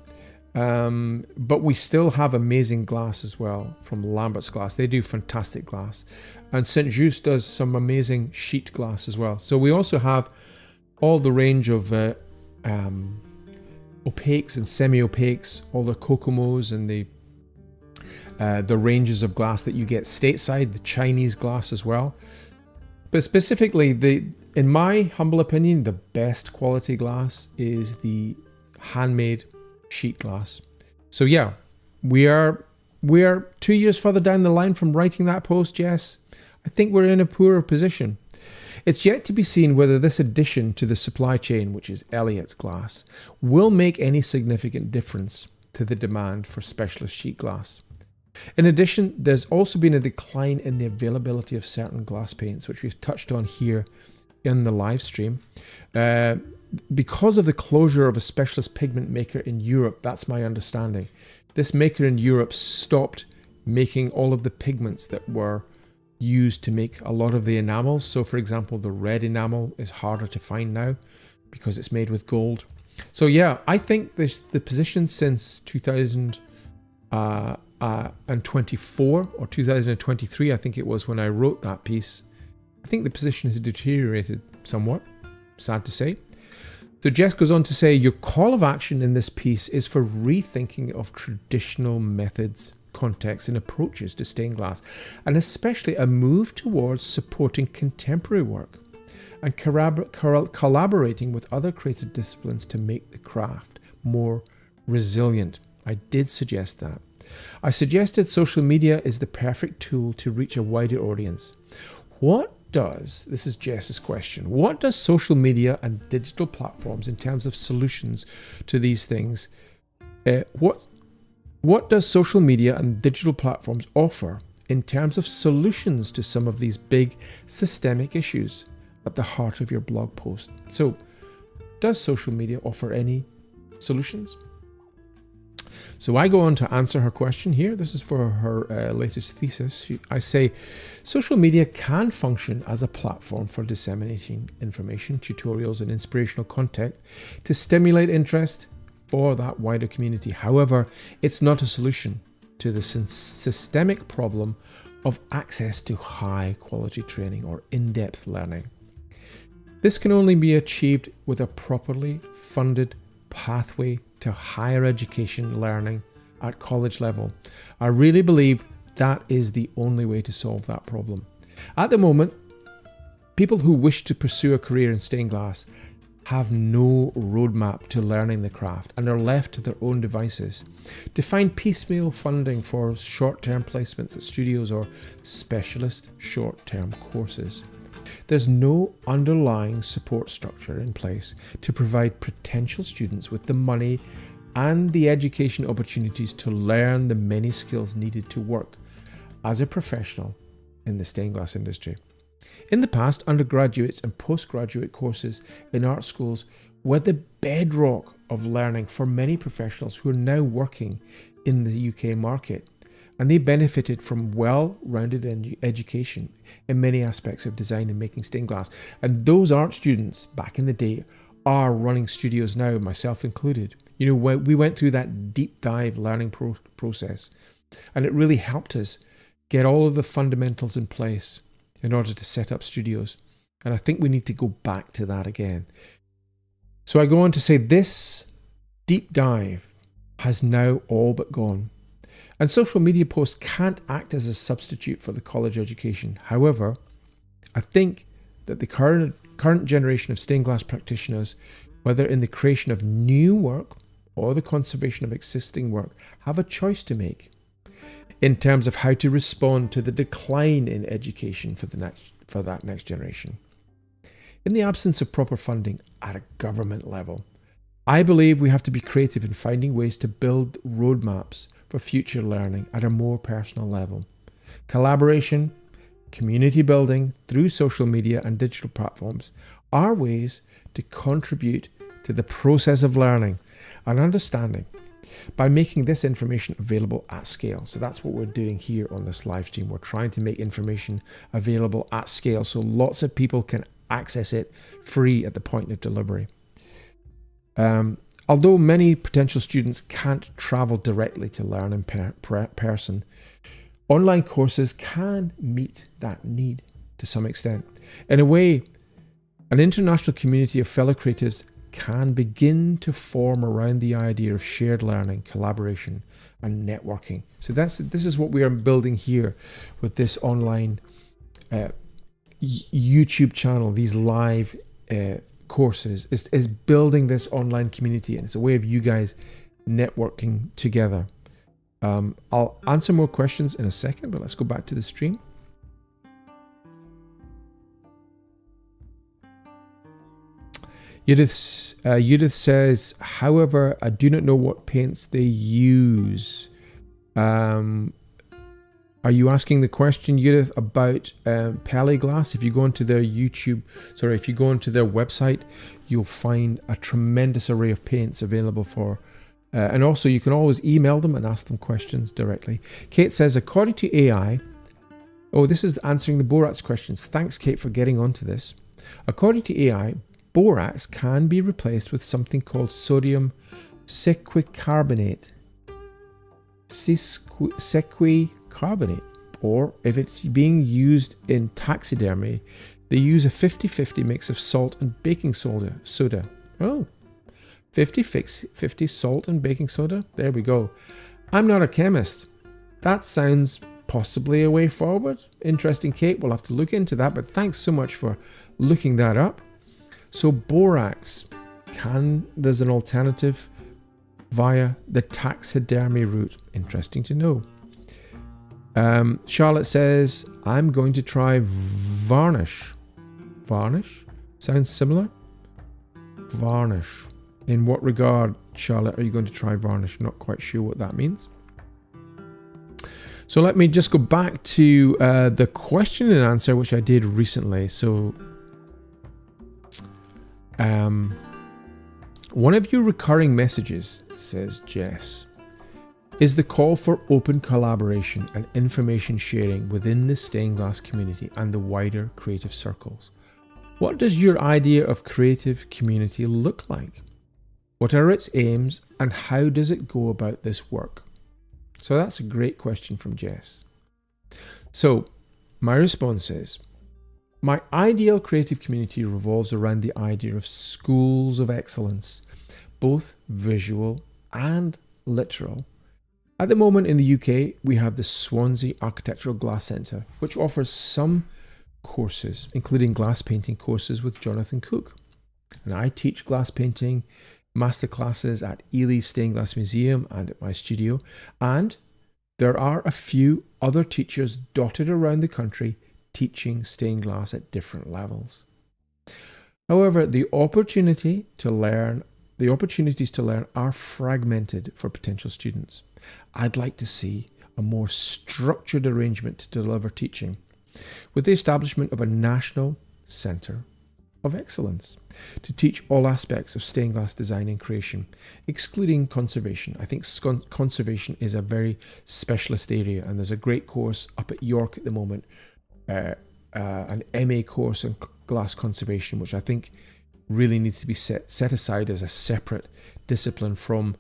But we still have amazing glass as well from Lambert's Glass. They do fantastic glass. And St. Just does some amazing sheet glass as well. So we also have all the range of opaques and semi-opaques, all the Kokomos and the ranges of glass that you get stateside, the Chinese glass as well. But specifically, in my humble opinion, the best quality glass is the handmade sheet glass. So yeah, we are 2 years further down the line from writing that post, Jess. I think we're in a poorer position. It's yet to be seen whether this addition to the supply chain, which is Elliot's glass, will make any significant difference to the demand for specialist sheet glass. In addition, there's also been a decline in the availability of certain glass paints, which we've touched on here in the live stream. Because of the closure of a specialist pigment maker in Europe, that's my understanding. This maker in Europe stopped making all of the pigments that were used to make a lot of the enamels. So for example, the red enamel is harder to find now because it's made with gold. So yeah, I think the position since 2024 or 2023, I think it was when I wrote that piece, I think the position has deteriorated somewhat, sad to say. So Jess goes on to say, your call of action in this piece is for rethinking of traditional methods, contexts and approaches to stained glass, and especially a move towards supporting contemporary work and collaborating with other creative disciplines to make the craft more resilient. I did suggest that. I suggested social media is the perfect tool to reach a wider audience. This is Jess's question, what does social media and digital platforms in terms of solutions to these things, what does social media and digital platforms offer in terms of solutions to some of these big systemic issues at the heart of your blog post? So, does social media offer any solutions? So I go on to answer her question here. This is for her latest thesis. I say, social media can function as a platform for disseminating information, tutorials and inspirational content to stimulate interest for that wider community. However, it's not a solution to the systemic problem of access to high quality training or in-depth learning. This can only be achieved with a properly funded pathway to higher education learning at college level. I really believe that is the only way to solve that problem. At the moment, people who wish to pursue a career in stained glass have no roadmap to learning the craft and are left to their own devices to find piecemeal funding for short-term placements at studios or specialist short-term courses. There's no underlying support structure in place to provide potential students with the money and the education opportunities to learn the many skills needed to work as a professional in the stained glass industry. In the past, undergraduate and postgraduate courses in art schools were the bedrock of learning for many professionals who are now working in the UK market. And they benefited from well-rounded education in many aspects of design and making stained glass. And those art students back in the day are running studios now, myself included. You know, we went through that deep dive learning process, and it really helped us get all of the fundamentals in place in order to set up studios. And I think we need to go back to that again. So I go on to say this deep dive has now all but gone. And social media posts can't act as a substitute for the college education. However, I think that the current generation of stained glass practitioners, whether in the creation of new work or the conservation of existing work, have a choice to make in terms of how to respond to the decline in education for that next generation. In the absence of proper funding at a government level, I believe we have to be creative in finding ways to build roadmaps for future learning at a more personal level. Collaboration, community building through social media and digital platforms are ways to contribute to the process of learning and understanding by making this information available at scale. So that's what we're doing here on this live stream. We're trying to make information available at scale so lots of people can access it free at the point of delivery. Although many potential students can't travel directly to learn in person, online courses can meet that need to some extent. In a way, an international community of fellow creatives can begin to form around the idea of shared learning, collaboration, and networking. So this is what we are building here with this online YouTube channel, these live courses, is building this online community, and it's a way of you guys networking together. I'll answer more questions in a second, but let's go back to the stream. Judith says, however, I do not know what paints they use. Are you asking the question, Judith, about Pelliglass? If you go into their if you go into their website, you'll find a tremendous array of paints available for. And also, you can always email them and ask them questions directly. Kate says, according to AI, this is answering the borax questions. Thanks, Kate, for getting onto this. According to AI, borax can be replaced with something called sodium sequicarbonate. Sequicarbonate, or if it's being used in taxidermy, they use a 50-50 mix of salt and baking soda. 50 salt and baking soda? There we go. I'm not a chemist. That sounds possibly a way forward. Interesting, Kate. We'll have to look into that, but thanks so much for looking that up. So borax there's an alternative via the taxidermy route. Interesting to know. Charlotte says, I'm going to try varnish. Varnish? Sounds similar? Varnish. In what regard, Charlotte, are you going to try varnish? Not quite sure what that means. So let me just go back to the question and answer, which I did recently. So one of your recurring messages, says Jess, is the call for open collaboration and information sharing within the stained glass community and the wider creative circles. What does your idea of creative community look like? What are its aims and how does it go about this work? So that's a great question from Jess. So my response is, my ideal creative community revolves around the idea of schools of excellence, both visual and literal. At the moment in the UK, we have the Swansea Architectural Glass Centre, which offers some courses, including glass painting courses with Jonathan Cook. And I teach glass painting masterclasses at Ely Stained Glass Museum and at my studio. And there are a few other teachers dotted around the country teaching stained glass at different levels. However, the opportunities to learn are fragmented for potential students. I'd like to see a more structured arrangement to deliver teaching, with the establishment of a national centre of excellence to teach all aspects of stained glass design and creation, excluding conservation. I think conservation is a very specialist area, and there's a great course up at York at the moment, an MA course on glass conservation, which I think really needs to be set aside as a separate discipline from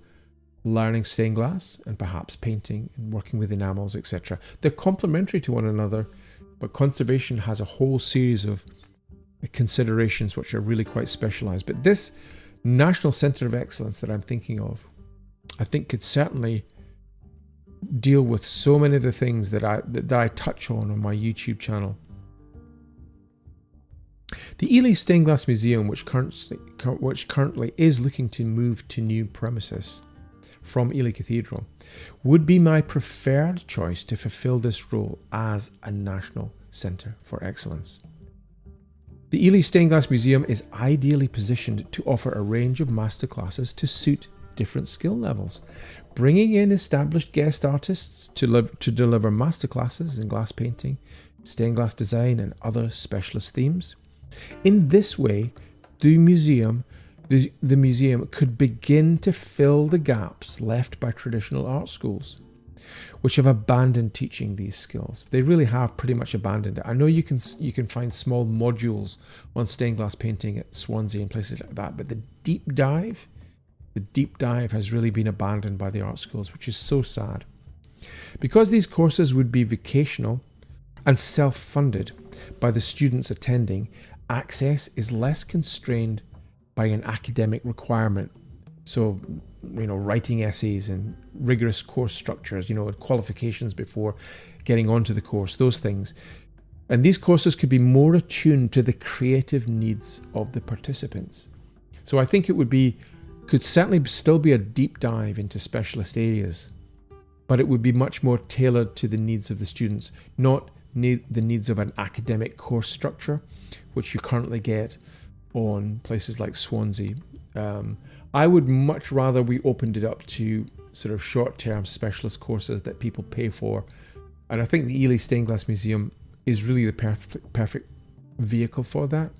learning stained glass and perhaps painting and working with enamels, etc. They're complementary to one another, but conservation has a whole series of considerations which are really quite specialized. But this National Centre of Excellence that I'm thinking of, I think could certainly deal with so many of the things that I touch on my YouTube channel. The Ely Stained Glass Museum, which currently is looking to move to new premises from Ely Cathedral, would be my preferred choice to fulfill this role as a national centre for excellence. The Ely Stained Glass Museum is ideally positioned to offer a range of masterclasses to suit different skill levels, bringing in established guest artists to deliver masterclasses in glass painting, stained glass design, and other specialist themes. In this way, the museum could begin to fill the gaps left by traditional art schools, which have abandoned teaching these skills. They really have pretty much abandoned it. I know you can find small modules on stained glass painting at Swansea and places like that, but the deep dive has really been abandoned by the art schools, which is so sad. Because these courses would be vocational and self-funded by the students attending, access is less constrained by an academic requirement. So, writing essays and rigorous course structures, qualifications before getting onto the course, those things. And these courses could be more attuned to the creative needs of the participants. So I think it could certainly still be a deep dive into specialist areas, but it would be much more tailored to the needs of the students, not the needs of an academic course structure, which you currently get on places like Swansea. I would much rather we opened it up to sort of short-term specialist courses that people pay for. And I think the Ely Stained Glass Museum is really the perfect vehicle for that.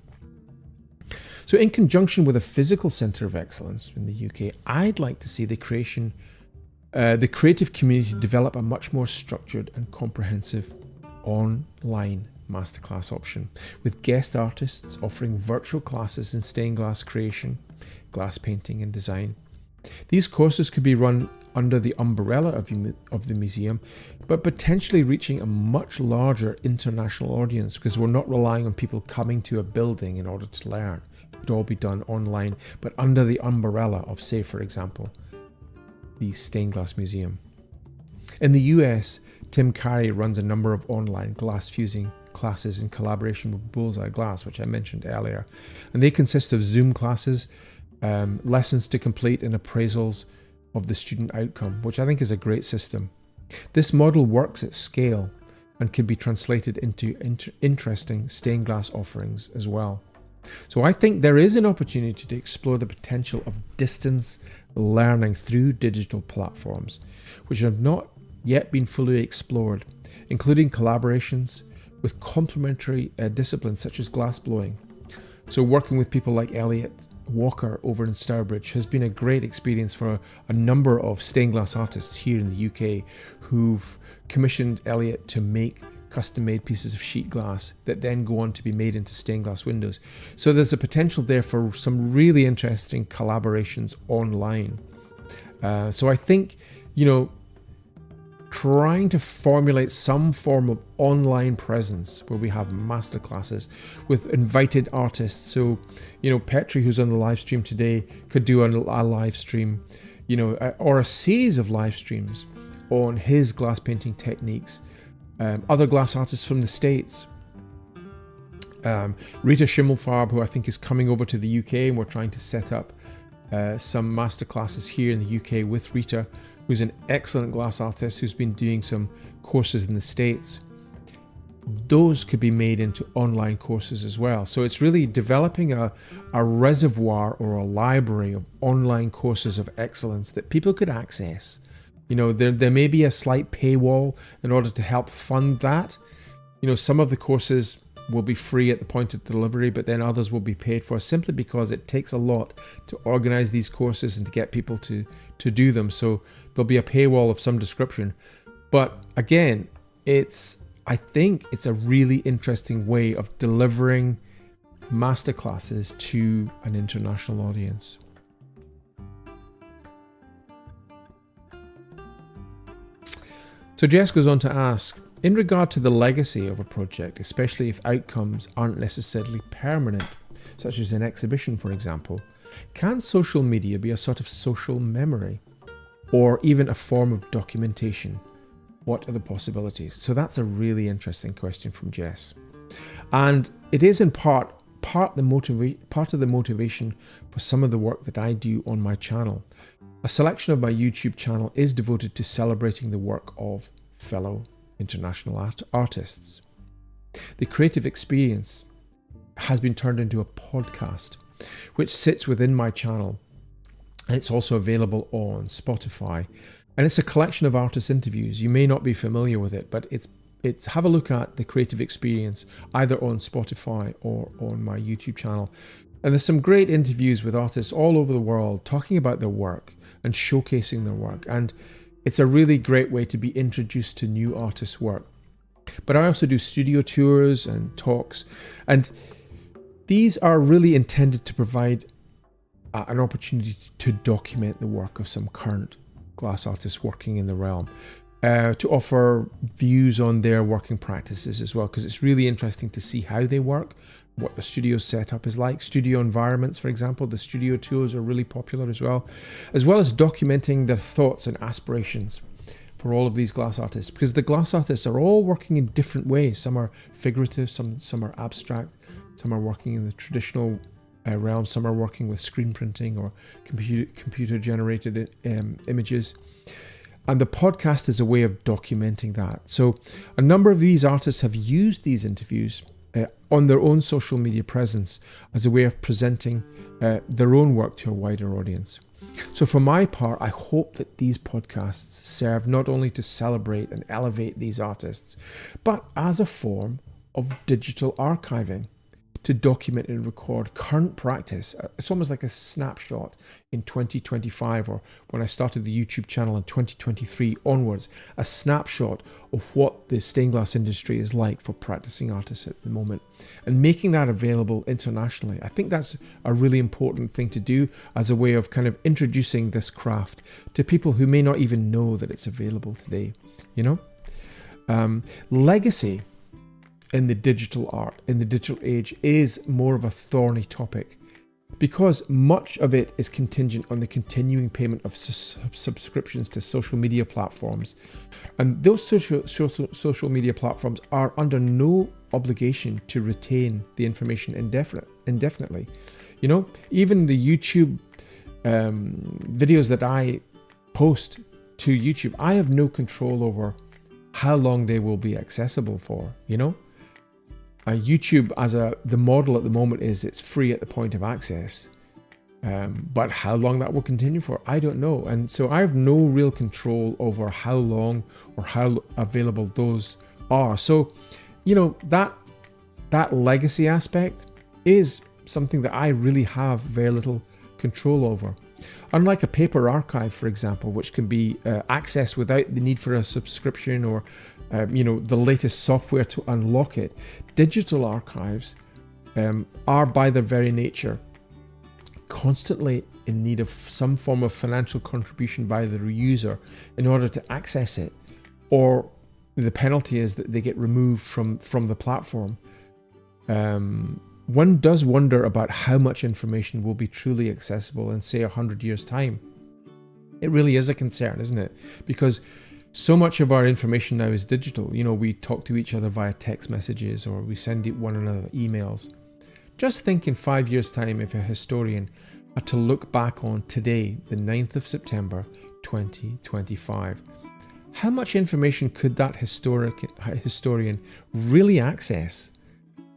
So in conjunction with a physical centre of excellence in the UK, I'd like to see the creative community develop a much more structured and comprehensive online masterclass option, with guest artists offering virtual classes in stained glass creation, glass painting and design. These courses could be run under the umbrella of the museum, but potentially reaching a much larger international audience, because we're not relying on people coming to a building in order to learn. It could all be done online, but under the umbrella of, say, for example, the Stained Glass Museum. In the US, Tim Carey runs a number of online glass fusing classes in collaboration with Bullseye Glass, which I mentioned earlier, and they consist of Zoom classes, lessons to complete, and appraisals of the student outcome, which I think is a great system. This model works at scale and can be translated into interesting stained glass offerings as well. So I think there is an opportunity to explore the potential of distance learning through digital platforms, which have not yet been fully explored, including collaborations with complementary disciplines such as glassblowing. So working with people like Elliot Walker over in Stourbridge has been a great experience for a number of stained glass artists here in the UK who've commissioned Elliot to make custom-made pieces of sheet glass that then go on to be made into stained glass windows. So there's a potential there for some really interesting collaborations online. So I think, trying to formulate some form of online presence where we have masterclasses with invited artists. So, Petri, who's on the live stream today, could do a live stream, or a series of live streams on his glass painting techniques. Other glass artists from the States. Rita Schimmelfarb, who I think is coming over to the UK, and we're trying to set up some masterclasses here in the UK with Rita, who's an excellent glass artist who's been doing some courses in the States. Those could be made into online courses as well. So it's really developing a reservoir or a library of online courses of excellence that people could access. There may be a slight paywall in order to help fund that. Some of the courses will be free at the point of delivery, but then others will be paid for, simply because it takes a lot to organize these courses and to get people to do them. So there'll be a paywall of some description. But again, I think it's a really interesting way of delivering masterclasses to an international audience. So Jess goes on to ask, in regard to the legacy of a project, especially if outcomes aren't necessarily permanent, such as an exhibition, for example, can social media be a sort of social memory, or even a form of documentation? What are the possibilities? So that's a really interesting question from Jess. And it is in part of the motivation for some of the work that I do on my channel. A selection of my YouTube channel is devoted to celebrating the work of fellow international artists. The creative experience has been turned into a podcast, which sits within my channel. And it's also available on Spotify. And it's a collection of artist interviews. You may not be familiar with it, but it's have a look at the creative experience either on Spotify or on my YouTube channel. And there's some great interviews with artists all over the world talking about their work and showcasing their work. And it's a really great way to be introduced to new artists' work. But I also do studio tours and talks. And these are really intended to provide an opportunity to document the work of some current glass artists working in the realm. To offer views on their working practices as well, because it's really interesting to see how they work, what the studio setup is like, studio environments, for example. The studio tours are really popular as well as documenting their thoughts and aspirations for all of these glass artists, because the glass artists are all working in different ways. Some are figurative, some are abstract, some are working in the traditional realm, some are working with screen printing or computer generated images. And the podcast is a way of documenting that. So a number of these artists have used these interviews on their own social media presence as a way of presenting their own work to a wider audience. So for my part, I hope that these podcasts serve not only to celebrate and elevate these artists, but as a form of digital archiving, to document and record current practice. It's almost like a snapshot in 2025, or when I started the YouTube channel in 2023 onwards, a snapshot of what the stained glass industry is like for practicing artists at the moment, and making that available internationally. I think that's a really important thing to do as a way of kind of introducing this craft to people who may not even know that it's available today, Legacy in the digital age is more of a thorny topic, because much of it is contingent on the continuing payment of subscriptions to social media platforms. And those social media platforms are under no obligation to retain the information indefinitely. Even the YouTube videos that I post to YouTube, I have no control over how long they will be accessible for, YouTube the model at the moment is it's free at the point of access, but how long that will continue for, I don't know. And so I have no real control over how long or how available those are. So, that legacy aspect is something that I really have very little control over. Unlike a paper archive, for example, which can be accessed without the need for a subscription or the latest software to unlock it, digital archives are by their very nature constantly in need of some form of financial contribution by the user in order to access it, or the penalty is that they get removed from the platform. One does wonder about how much information will be truly accessible in, say, 100 years' time. It really is a concern, isn't it? Because so much of our information now is digital. We talk to each other via text messages, or we send one another emails. Just think in 5 years' time, if a historian had to look back on today, the 9th of September, 2025, how much information could that historian really access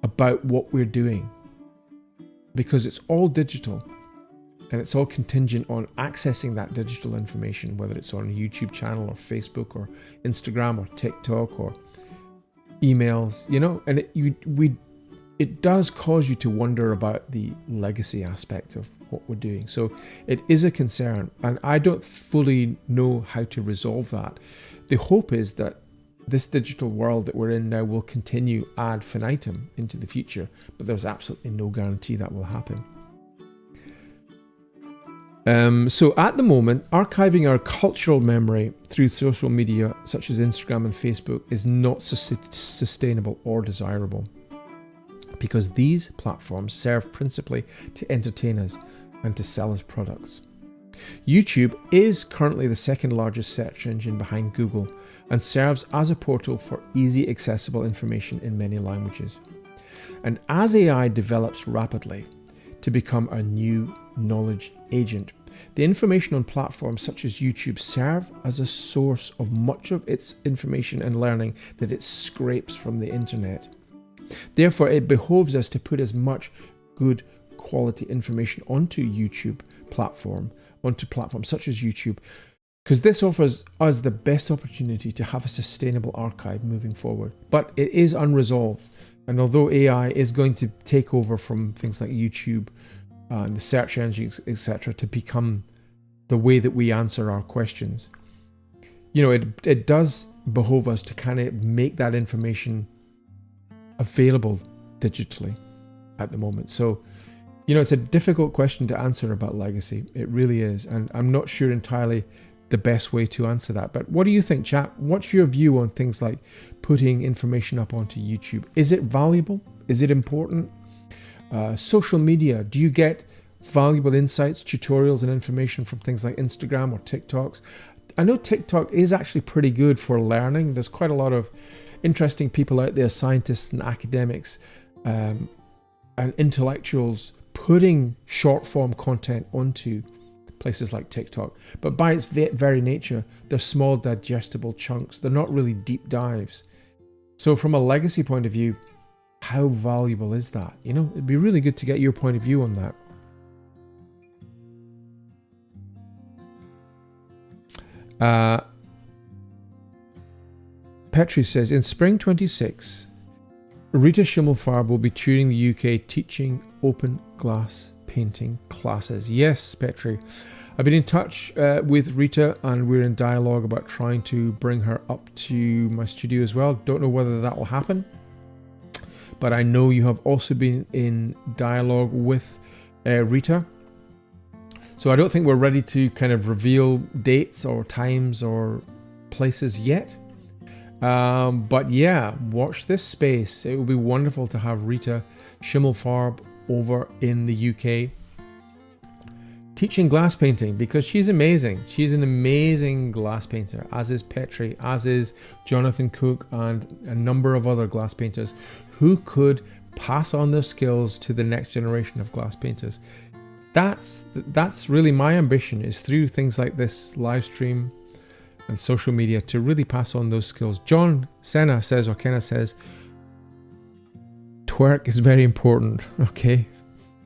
about what we're doing? Because it's all digital, and it's all contingent on accessing that digital information, whether it's on a YouTube channel or Facebook or Instagram or TikTok or emails, and it does cause you to wonder about the legacy aspect of what we're doing. So it is a concern, and I don't fully know how to resolve that. The hope is that this digital world that we're in now will continue ad infinitum into the future, but there's absolutely no guarantee that will happen. So at the moment, archiving our cultural memory through social media such as Instagram and Facebook is not sustainable or desirable, because these platforms serve principally to entertain us and to sell us products. YouTube is currently the second largest search engine behind Google and serves as a portal for easy accessible information in many languages. And as AI develops rapidly to become a new knowledge agent, the information on platforms such as YouTube serve as a source of much of its information and learning that it scrapes from the internet. Therefore, it behoves us to put as much good quality information onto onto platforms such as YouTube, because this offers us the best opportunity to have a sustainable archive moving forward. But it is unresolved, and although AI is going to take over from things like YouTube and the search engines, etc., to become the way that we answer our questions, it does behove us to kind of make that information available digitally at the moment. So it's a difficult question to answer about legacy. It really is, and I'm not sure entirely the best way to answer that. But what do you think, chat? What's your view on things like putting information up onto YouTube? Is it valuable? Is it important? Social media, do you get valuable insights, tutorials, and information from things like Instagram or TikToks? I know TikTok is actually pretty good for learning. There's quite a lot of interesting people out there, scientists and academics and intellectuals, putting short form content onto places like TikTok. But by its very nature, they're small digestible chunks. They're not really deep dives. So from a legacy point of view, how valuable is that? It'd be really good to get your point of view on that. Petri says, in spring 26, Rita Schimmelfarb will be touring the UK teaching open glass painting classes. Yes, Petri. I've been in touch with Rita, and we're in dialogue about trying to bring her up to my studio as well. Don't know whether that will happen, but I know you have also been in dialogue with Rita. So I don't think we're ready to kind of reveal dates or times or places yet. But yeah, watch this space. It will be wonderful to have Rita Schimmelfarb over in the UK teaching glass painting, because she's amazing. She's an amazing glass painter, as is Petri, as is Jonathan Cook, and a number of other glass painters who could pass on their skills to the next generation of glass painters. That's really my ambition, is through things like this live stream and social media to really pass on those skills. John Kenna says, twerk is very important. Okay,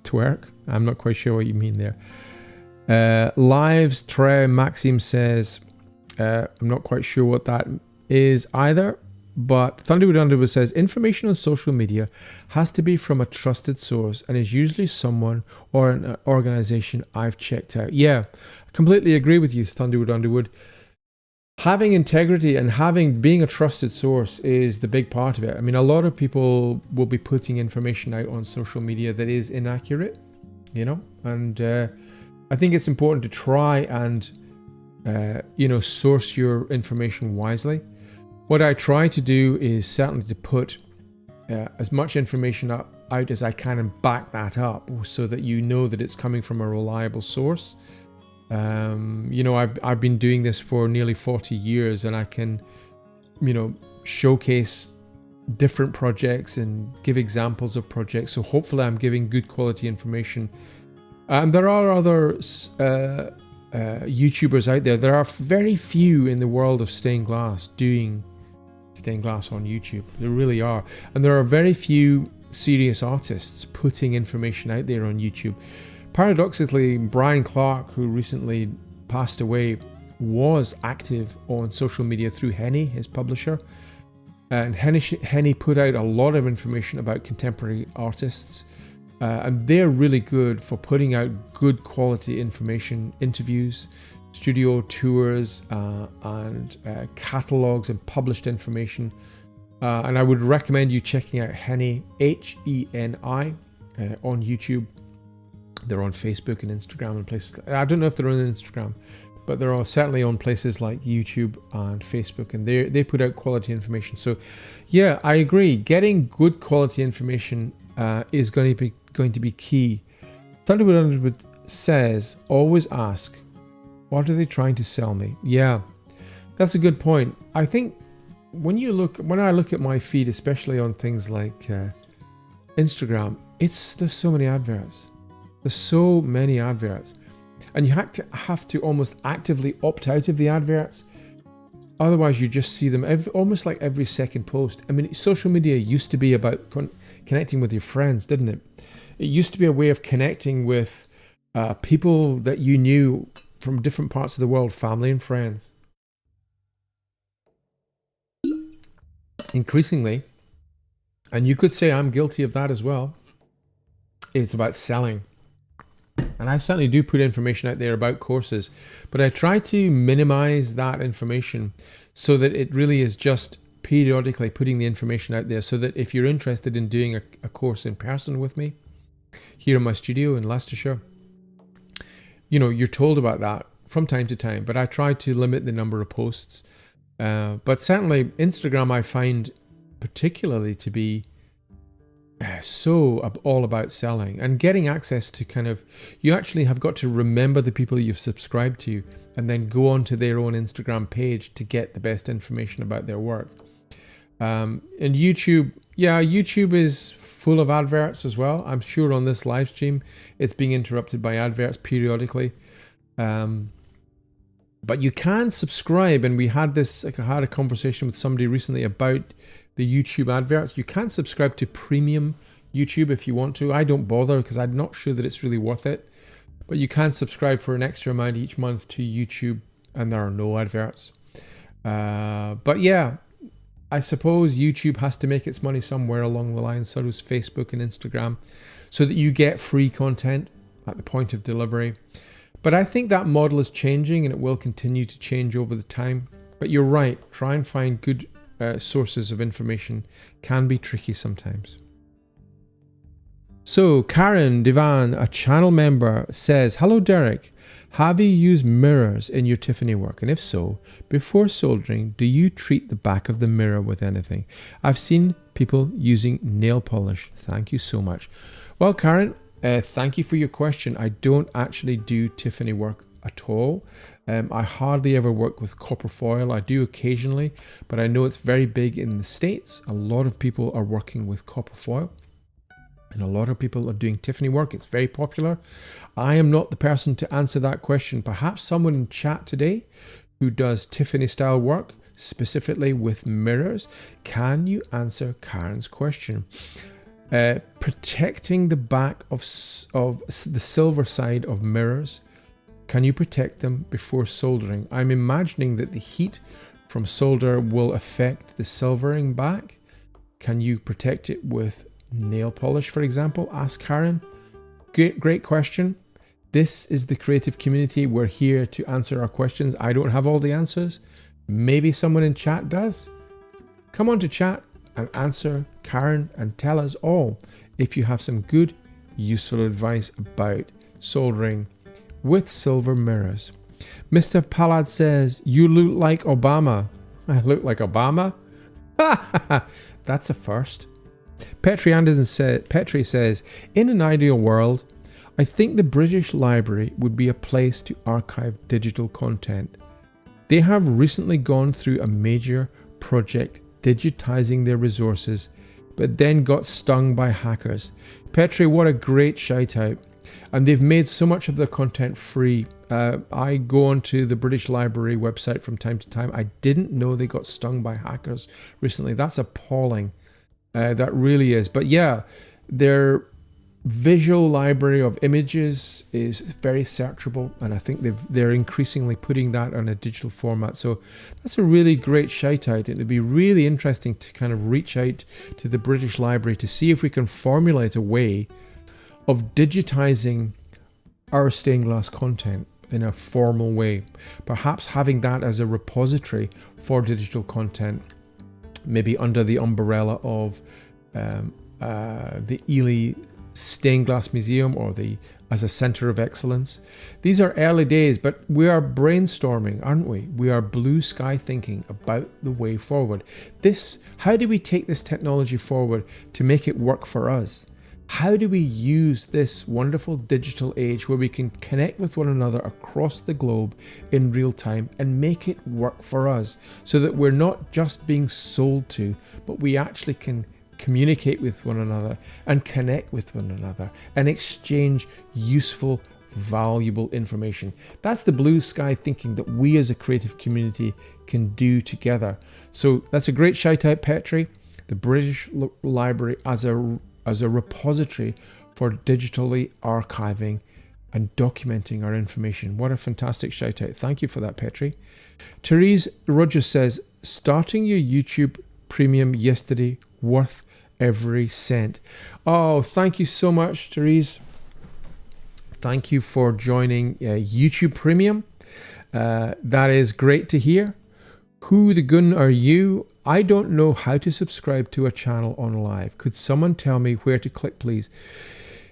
twerk? I'm not quite sure what you mean there. LIVESTREAM Maxim says, I'm not quite sure what that is either. But Thunderwood Underwood says, information on social media has to be from a trusted source and is usually someone or an organization I've checked out. Yeah, I completely agree with you, Thunderwood Underwood. Having integrity and being a trusted source is the big part of it. I mean, a lot of people will be putting information out on social media that is inaccurate, and I think it's important to try and, source your information wisely. What I try to do is certainly to put as much information out as I can and back that up so that you know that it's coming from a reliable source. I've been doing this for nearly 40 years, and I can, showcase different projects and give examples of projects. So hopefully I'm giving good quality information. And there are other YouTubers out there. There are very few in the world of stained glass doing stained glass on YouTube. There really are. And there are very few serious artists putting information out there on YouTube. Paradoxically, Brian Clark, who recently passed away, was active on social media through Henny, his publisher. And Henny put out a lot of information about contemporary artists. And they're really good for putting out good quality information, interviews, studio tours, and catalogs and published information. And I would recommend you checking out Henny, H-E-N-I, on YouTube. They're on Facebook and Instagram and places. I don't know if they're on Instagram, but they're certainly on places like YouTube and Facebook, and they put out quality information. So yeah, I agree. Getting good quality information is going to be key. Thunderwood Underwood says, always ask, what are they trying to sell me? Yeah, that's a good point. I think when I look at my feed, especially on things like Instagram, there's so many adverts. There's so many adverts, and you have to almost actively opt out of the adverts Otherwise, you just see them almost like every second post. I mean, social media used to be about connecting with your friends, didn't it? It used to be a way of connecting with people that you knew from different parts of the world, family and friends. Increasingly, and you could say I'm guilty of that as well, it's about selling. And I certainly do put information out there about courses, but I try to minimize that information so that it really is just periodically putting the information out there, so that if you're interested in doing a course in person with me here in my studio in Leicestershire, you know, you're told about that from time to time, but I try to limit the number of posts. But certainly Instagram I find particularly to be so all about selling and getting access to kind of, you actually have got to remember the people you've subscribed to and then go onto their own Instagram page to get the best information about their work. And YouTube, yeah, YouTube is full of adverts as well. I'm sure on this live stream it's being interrupted by adverts periodically. But you can subscribe, and we had this, like I had a conversation with somebody recently about the YouTube adverts. You can subscribe to premium YouTube if you want to. I don't bother because I'm not sure that it's really worth it. But you can subscribe for an extra amount each month to YouTube, and there are no adverts. But yeah, I suppose YouTube has to make its money somewhere along the line. So does Facebook and Instagram, so that you get free content at the point of delivery. But I think that model is changing, and it will continue to change over the time. But you're right, try and find good sources of information can be tricky sometimes. So Karen Divan, a channel member, says, hello Derek, have you used mirrors in your Tiffany work? And if so, before soldering, do you treat the back of the mirror with anything? I've seen people using nail polish. Thank you so much. Well, Karen, thank you for your question. I don't actually do Tiffany work at all. I hardly ever work with copper foil. I do occasionally, but I know it's very big in the States. A lot of people are working with copper foil, and a lot of people are doing Tiffany work. It's very popular. I am not the person to answer that question. Perhaps someone in chat today who does Tiffany style work, specifically with mirrors. Can you answer Karen's question? Protecting the back of the silver side of mirrors. Can you protect them before soldering? I'm imagining that the heat from solder will affect the silvering back. Can you protect it with nail polish, for example? Ask Karen. Great question. This is the creative community. We're here to answer our questions. I don't have all the answers. Maybe someone in chat does. Come on to chat and answer Karen and tell us all if you have some good, useful advice about soldering with silver mirrors. Mr. Pallad says, you look like Obama. I look like Obama? That's a first. Petri says, in an ideal world, I think the British Library would be a place to archive digital content. They have recently gone through a major project digitizing their resources, but then got stung by hackers. Petri, what a great shout out. And they've made so much of their content free. I go onto the British Library website from time to time. I didn't know they got stung by hackers recently. That's appalling. That really is. But yeah, their visual library of images is very searchable, and I think they're increasingly putting that on a digital format. So that's a really great shout out. It'd be really interesting to kind of reach out to the British Library to see if we can formulate a way of digitizing our stained glass content in a formal way. Perhaps having that as a repository for digital content, maybe under the umbrella of the Ely Stained Glass Museum, or as a center of excellence. These are early days, but we are brainstorming, aren't we? We are blue sky thinking about the way forward. How do we take this technology forward to make it work for us? How do we use this wonderful digital age where we can connect with one another across the globe in real time and make it work for us, so that we're not just being sold to, but we actually can communicate with one another and connect with one another and exchange useful, valuable information. That's the blue sky thinking that we as a creative community can do together. So that's a great shout out, Petri. The British Library as a repository for digitally archiving and documenting our information. What a fantastic shout out. Thank you for that, Petri. Therese Rogers says, starting your YouTube premium yesterday, worth every cent. Oh, thank you so much, Therese. Thank you for joining YouTube Premium. That is great to hear. Who the gun are you? I don't know how to subscribe to a channel on live. Could someone tell me where to click, please?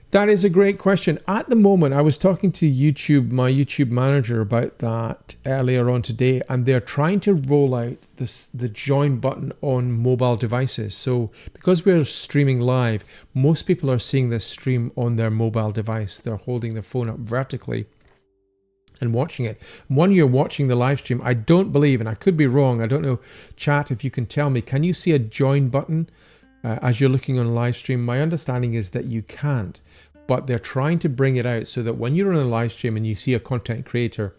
That is a great question. At the moment, I was talking to my YouTube manager about that earlier on today, and they're trying to roll out the join button on mobile devices. So because we're streaming live, most people are seeing this stream on their mobile device. They're holding their phone up vertically and watching it. When you're watching the live stream, I don't believe, and I could be wrong, I don't know, chat, if you can tell me, can you see a join button as you're looking on live stream? My understanding is that you can't, but they're trying to bring it out so that when you're on a live stream and you see a content creator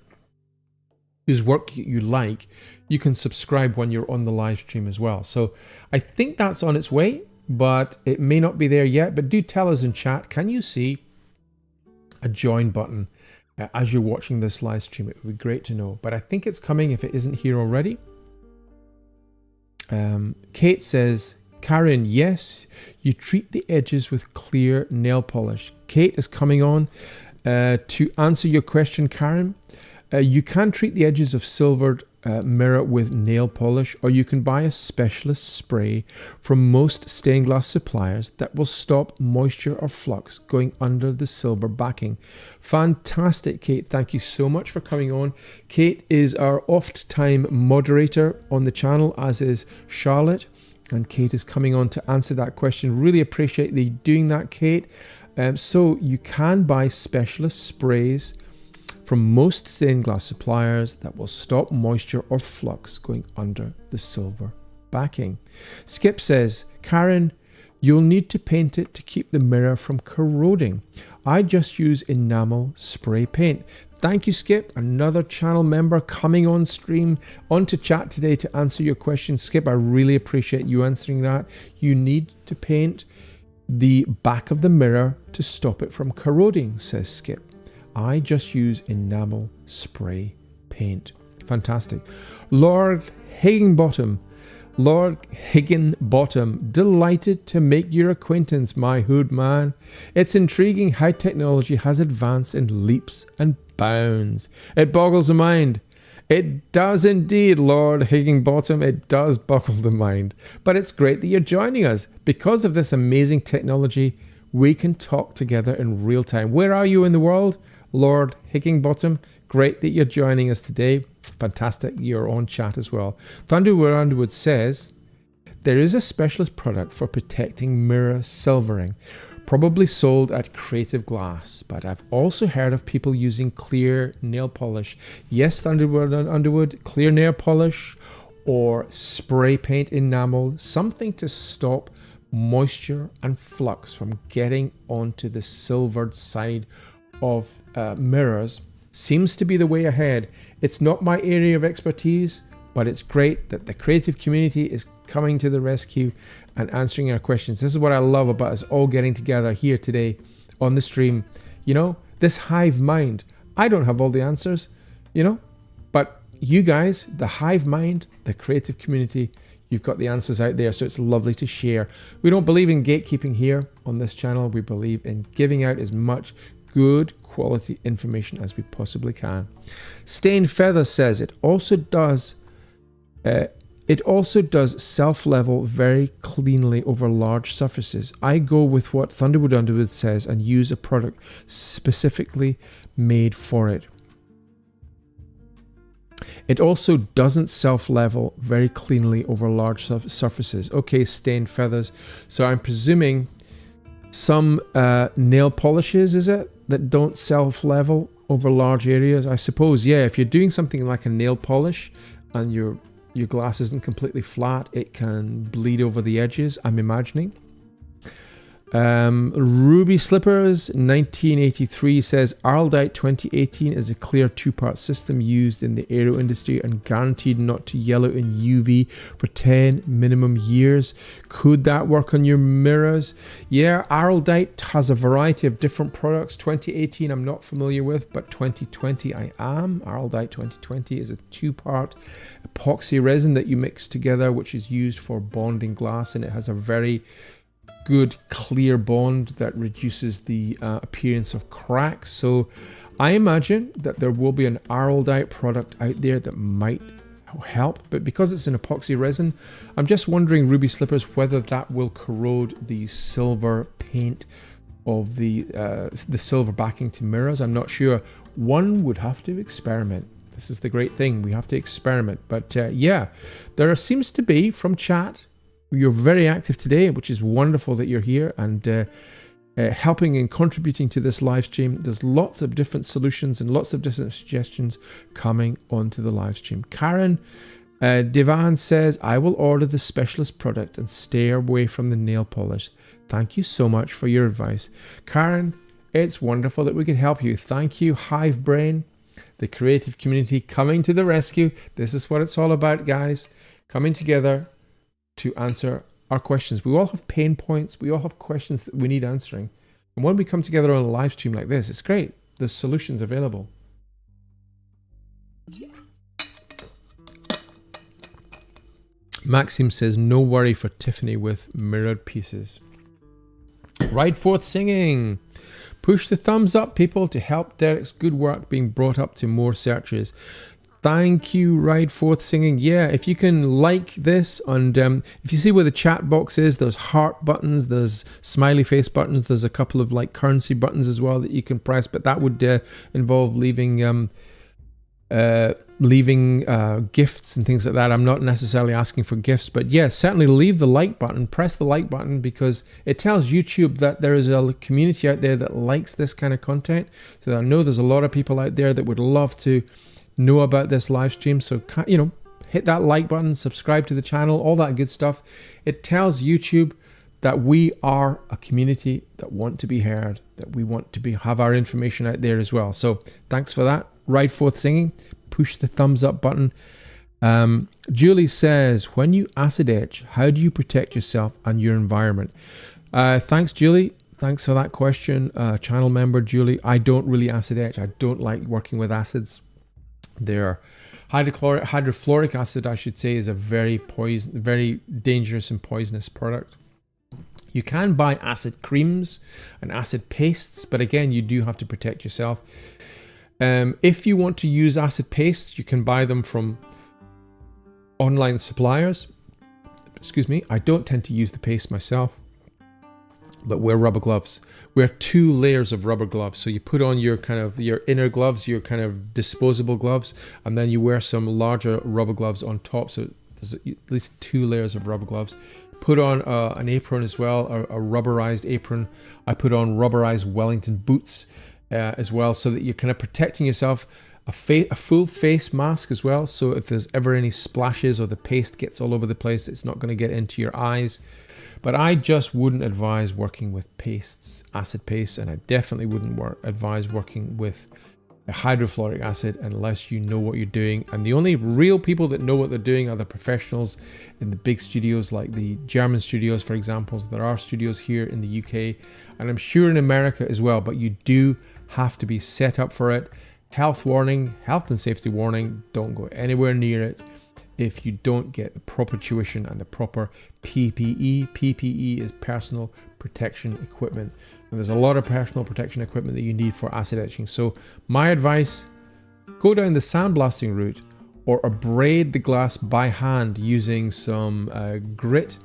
whose work you like, you can subscribe when you're on the live stream as well. So I think that's on its way, but it may not be there yet. But do tell us in chat, can you see a join button as you're watching this live stream? It would be great to know, but I think it's coming if it isn't here already. Kate says, Karen, yes, you treat the edges with clear nail polish. Kate is coming on to answer your question, Karen. You can treat the edges of silvered mirror with nail polish, or you can buy a specialist spray from most stained glass suppliers that will stop moisture or flux going under the silver backing. Fantastic, Kate. Thank you so much for coming on. Kate is our oft-time moderator on the channel, as is Charlotte. And Kate is coming on to answer that question. Really appreciate you doing that, Kate. So you can buy specialist sprays from most stained glass suppliers that will stop moisture or flux going under the silver backing. Skip says, Karen, you'll need to paint it to keep the mirror from corroding. I just use enamel spray paint. Thank you, Skip. Another channel member coming on stream, onto chat today to answer your question. Skip, I really appreciate you answering that. You need to paint the back of the mirror to stop it from corroding, says Skip. I just use enamel spray paint. Fantastic. Lord Higginbottom, delighted to make your acquaintance, my hood man. It's intriguing how technology has advanced in leaps and bounds. It boggles the mind. It does indeed, Lord Higginbottom. It does boggle the mind. But it's great that you're joining us. Because of this amazing technology, we can talk together in real time. Where are you in the world, Lord Higginbottom? Great that you're joining us today. Fantastic, you're on chat as well. Thunderwood Underwood says, there is a specialist product for protecting mirror silvering, probably sold at Creative Glass, but I've also heard of people using clear nail polish. Yes, Thunderwood Underwood, clear nail polish or spray paint enamel, something to stop moisture and flux from getting onto the silvered side of mirrors. Seems to be the way ahead. It's not my area of expertise, but it's great that the creative community is coming to the rescue and answering our questions. This is what I love about us all getting together here today on the stream. You know, this hive mind. I don't have all the answers, you know, but you guys, the hive mind, the creative community, you've got the answers out there, so it's lovely to share. We don't believe in gatekeeping here on this channel. We believe in giving out as much good quality information as we possibly can. Stained Feather says it also does self-level very cleanly over large surfaces. I go with what Thunderwood Underwood says and use a product specifically made for it. It also doesn't self-level very cleanly over large surfaces. Okay, Stained Feathers. So I'm presuming some nail polishes, is it, that don't self-level over large areas? I suppose, yeah, if you're doing something like a nail polish and your glass isn't completely flat, it can bleed over the edges, I'm imagining. Ruby Slippers 1983 says Araldite 2018 is a clear two-part system used in the aero industry and guaranteed not to yellow in UV for 10 minimum years. Could that work on your mirrors? Yeah, Araldite has a variety of different products. 2018 I'm not familiar with, but 2020 I am. Araldite 2020 is a two-part epoxy resin that you mix together, which is used for bonding glass, and it has a very good clear bond that reduces the appearance of cracks. So I imagine that there will be an Araldite product out there that might help, but because it's an epoxy resin, I'm just wondering, Ruby Slippers, whether that will corrode the silver paint of the silver backing to mirrors. I'm not sure. One would have to experiment. This is the great thing, we have to experiment. But yeah, there seems to be, from chat, you're very active today, which is wonderful that you're here and helping and contributing to this live stream. There's lots of different solutions and lots of different suggestions coming onto the live stream. Karen Devan says, I will order the specialist product and stay away from the nail polish. Thank you so much for your advice. Karen, it's wonderful that we could help you. Thank you, Hive Brain, the creative community coming to the rescue. This is what it's all about, guys. Coming together to answer our questions. We all have pain points. We all have questions that we need answering. And when we come together on a live stream like this, it's great. There's solutions available. Maxim says, no worry for Tiffany with mirrored pieces. Ride forth singing. Push the thumbs up, people, to help Derek's good work being brought up to more searches. Thank you, Ride Forth Singing. Yeah, if you can like this, and if you see where the chat box is, there's heart buttons, there's smiley face buttons, there's a couple of like currency buttons as well that you can press, but that would involve leaving gifts and things like that. I'm not necessarily asking for gifts, but yeah, certainly leave the like button, press the like button, because it tells YouTube that there is a community out there that likes this kind of content. So I know there's a lot of people out there that would love to know about this live stream. So, you know, hit that like button, subscribe to the channel, all that good stuff. It tells YouTube that we are a community that want to be heard, that we want to have our information out there as well. So thanks for that. Ride Forth Singing. Push the thumbs up button. Julie says, when you acid etch, how do you protect yourself and your environment? Thanks, Julie. Thanks for that question. Channel member Julie. I don't really acid etch. I don't like working with acids. Their hydrofluoric acid, I should say, is a very dangerous and poisonous product. You can buy acid creams and acid pastes, but again, you do have to protect yourself. If you want to use acid pastes, you can buy them from online suppliers. Excuse me, I don't tend to use the paste myself, but wear rubber gloves. Wear 2 layers of rubber gloves. So you put on your inner gloves, your kind of disposable gloves, and then you wear some larger rubber gloves on top. So there's at least 2 layers of rubber gloves. Put on an apron as well, a rubberized apron. I put on rubberized Wellington boots as well, so that you're kind of protecting yourself. A full face mask as well, so if there's ever any splashes or the paste gets all over the place, it's not going to get into your eyes. But I just wouldn't advise working with pastes, acid pastes, and I definitely wouldn't advise working with a hydrofluoric acid unless you know what you're doing. And the only real people that know what they're doing are the professionals in the big studios, like the German studios, for example. There are studios here in the UK, and I'm sure in America as well, but you do have to be set up for it. Health warning, health and safety warning, don't go anywhere near it if you don't get the proper tuition and the proper PPE. PPE is personal protection equipment, and there's a lot of personal protection equipment that you need for acid etching. So my advice, go down the sandblasting route or abrade the glass by hand using some grit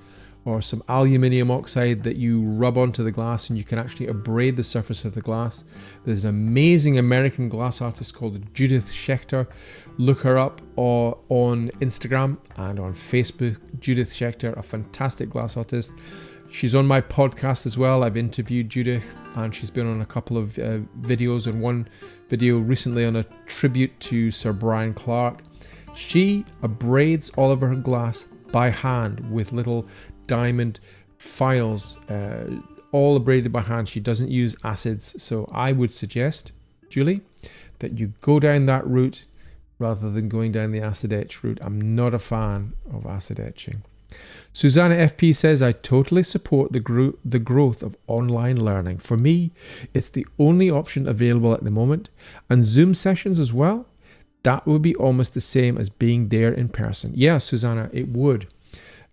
or some aluminium oxide that you rub onto the glass, and you can actually abrade the surface of the glass. There's an amazing American glass artist called Judith Schechter. Look her up on Instagram and on Facebook. Judith Schechter, a fantastic glass artist. She's on my podcast as well. I've interviewed Judith, and she's been on a couple of videos, and one video recently on a tribute to Sir Brian Clark. She abrades all of her glass by hand with little diamond files all abraded by hand. She doesn't use acids. So I would suggest, Julie, that you go down that route rather than going down the acid etch route. I'm not a fan of acid etching. Susanna FP says, I totally support the growth of online learning. For me, it's the only option available at the moment. And Zoom sessions as well, that would be almost the same as being there in person. Yeah, Susanna, it would.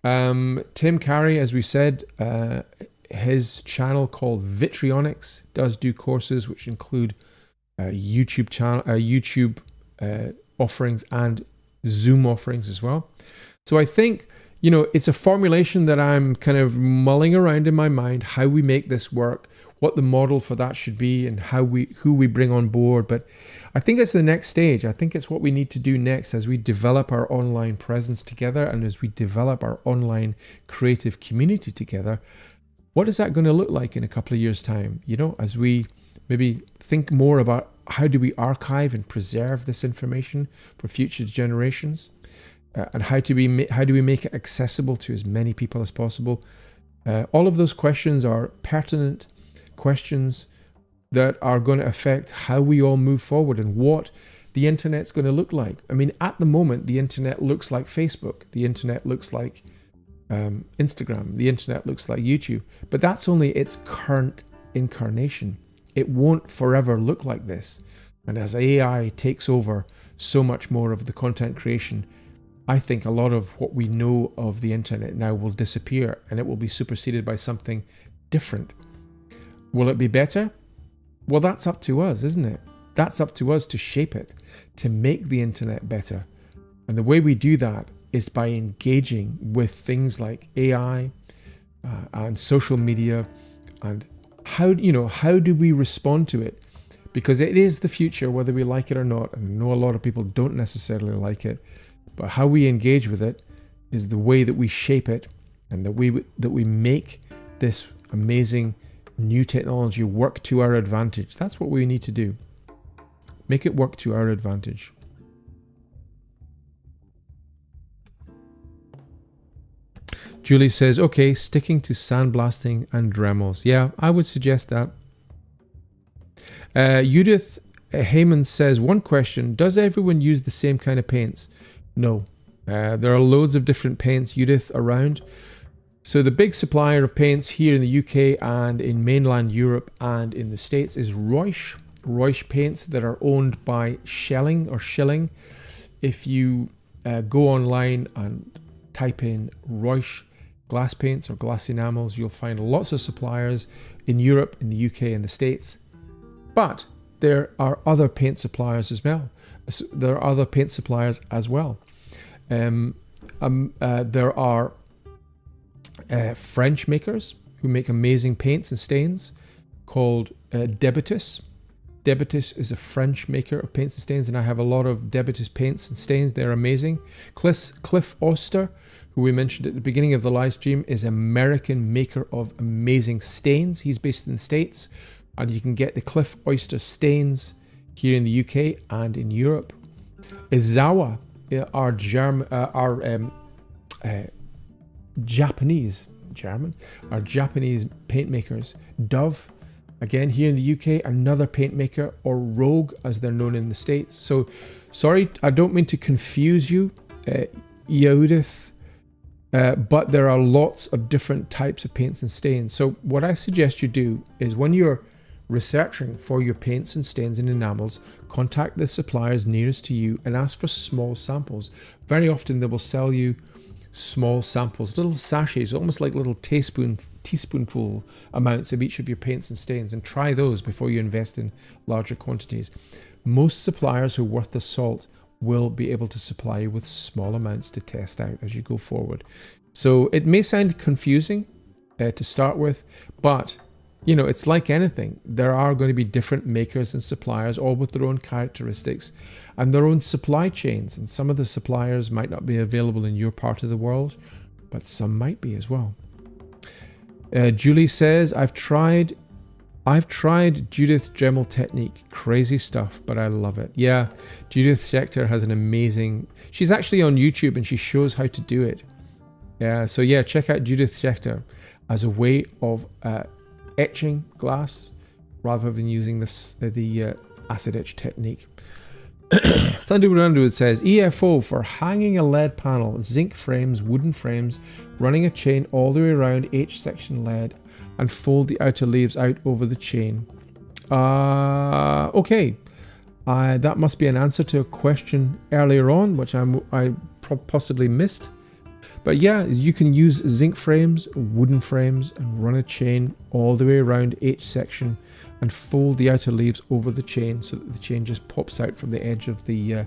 Tim Carey, as we said, his channel called Vitrionics does do courses which include YouTube channel, YouTube offerings and Zoom offerings as well. So I think, you know, it's a formulation that I'm kind of mulling around in my mind, how we make this work, what the model for that should be, and who we bring on board. But I think it's the next stage. I think it's what we need to do next as we develop our online presence together and as we develop our online creative community together. What is that going to look like in a couple of years' time? You know, as we maybe think more about how do we archive and preserve this information for future generations, and how do we make it accessible to as many people as possible? All of those questions are pertinent questions that are going to affect how we all move forward and what the internet's going to look like. I mean, at the moment, the internet looks like Facebook. The internet looks like Instagram. The internet looks like YouTube. But that's only its current incarnation. It won't forever look like this. And as AI takes over so much more of the content creation, I think a lot of what we know of the internet now will disappear and it will be superseded by something different. Will it be better? Well, that's up to us, isn't it? That's up to us to shape it, to make the internet better. And the way we do that is by engaging with things like AI and social media, and how do we respond to it? Because it is the future, whether we like it or not. And I know a lot of people don't necessarily like it, but how we engage with it is the way that we shape it, and that we make this amazing new technology work to our advantage. That's what we need to do. Make it work to our advantage. Julie says, okay, sticking to sandblasting and Dremels. Yeah, I would suggest that. Judith Heyman says, one question, does everyone use the same kind of paints? No. There are loads of different paints, Judith, around. So the big supplier of paints here in the UK and in mainland Europe and in the States is Reusch. Reusch paints that are owned by Schilling. If you go online and type in Reusch glass paints or glass enamels, you'll find lots of suppliers in Europe, in the UK and the States. But there are other paint suppliers as well. There are French makers who make amazing paints and stains called Debitus. Debitus is a French maker of paints and stains, and I have a lot of Debitus paints and stains. They're amazing. Cliff Oster, who we mentioned at the beginning of the live stream, is an American maker of amazing stains. He's based in the States, and you can get the Cliff Oyster stains here in the UK and in Europe. Izawa are Japanese paint makers. Dove, again here in the UK, another paint maker, or Rogue as they're known in the States. So sorry, I don't mean to confuse you, Judith, but there are lots of different types of paints and stains. So what I suggest you do is, when you're researching for your paints and stains and enamels, contact the suppliers nearest to you and ask for small samples. Very often they will sell you small samples, little sachets, almost like little teaspoonful amounts of each of your paints and stains, and try those before you invest in larger quantities. Most suppliers who are worth the salt will be able to supply you with small amounts to test out as you go forward. So it may sound confusing to start with, but you know, it's like anything. There are going to be different makers and suppliers, all with their own characteristics and their own supply chains. And some of the suppliers might not be available in your part of the world, but some might be as well. Julie says, I've tried Judith Dremel technique. Crazy stuff, but I love it. Yeah, Judith Schechter has an amazing... She's actually on YouTube and she shows how to do it. Yeah, so yeah, check out Judith Schechter as a way of etching glass rather than using the acid etch technique. Thunderwood Underwood says, EFO for hanging a lead panel, zinc frames, wooden frames, running a chain all the way around H-section lead and fold the outer leaves out over the chain. Okay. That must be an answer to a question earlier on, which I possibly missed. But yeah, you can use zinc frames, wooden frames, and run a chain all the way around H-section and fold the outer leaves over the chain so that the chain just pops out from the edge of the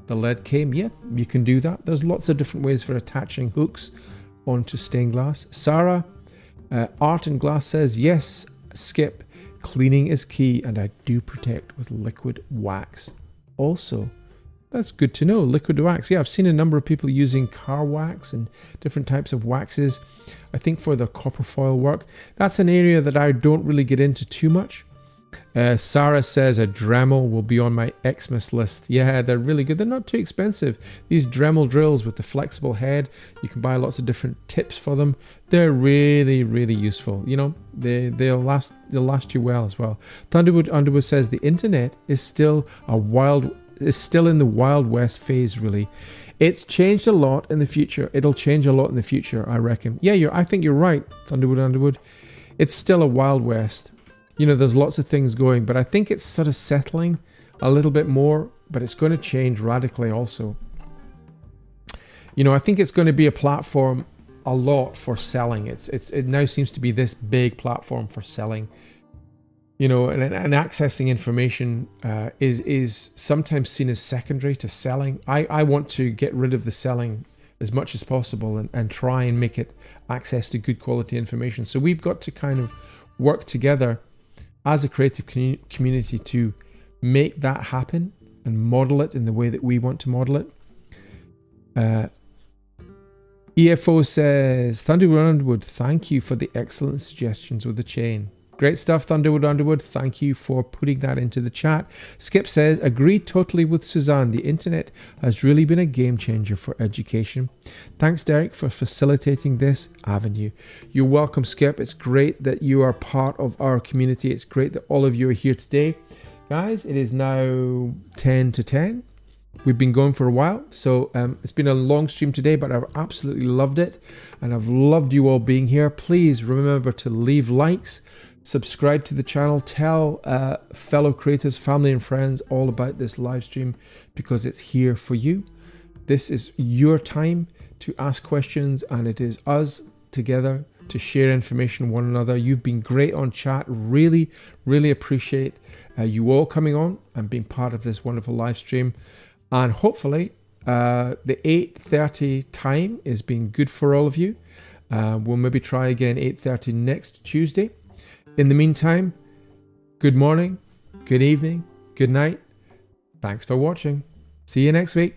lead came. Yeah, you can do that. There's lots of different ways for attaching hooks onto stained glass. Sarah, Art and Glass says, yes, Skip, cleaning is key and I do protect with liquid wax. Also, that's good to know, liquid wax. Yeah, I've seen a number of people using car wax and different types of waxes, I think for their copper foil work. That's an area that I don't really get into too much. Sarah says a Dremel will be on my Xmas list. Yeah, they're really good. They're not too expensive. These Dremel drills with the flexible head, you can buy lots of different tips for them. They're really, really useful. You know, they'll last you well as well. Thunderwood Underwood says the internet is still in the Wild West phase, really. It's changed a lot in the future. It'll change a lot in the future, I reckon. Yeah, I think you're right, Thunderwood Underwood. It's still a Wild West. You know, there's lots of things going, but I think it's sort of settling a little bit more, but it's going to change radically also. You know, I think it's going to be a platform a lot for selling. It now seems to be this big platform for selling. You know, and accessing information is sometimes seen as secondary to selling. I want to get rid of the selling as much as possible and try and make it access to good quality information. So we've got to kind of work together as a creative community to make that happen and model it in the way that we want to model it. EFO says, Thunderwood Underwood, thank you for the excellent suggestions with the chain. Great stuff, Thunderwood Underwood. Thank you for putting that into the chat. Skip says, agree totally with Suzanne. The internet has really been a game changer for education. Thanks, Derek, for facilitating this avenue. You're welcome, Skip. It's great that you are part of our community. It's great that all of you are here today. Guys, it is now 10 to 10. We've been going for a while, so it's been a long stream today, but I've absolutely loved it, and I've loved you all being here. Please remember to leave likes, subscribe to the channel, tell fellow creators, family and friends all about this live stream because it's here for you. This is your time to ask questions and it is us together to share information with one another. You've been great on chat. Really, really appreciate you all coming on and being part of this wonderful live stream. And hopefully the 8:30 time is being good for all of you. We'll maybe try again 8:30 next Tuesday. In the meantime, good morning, good evening, good night. Thanks for watching. See you next week.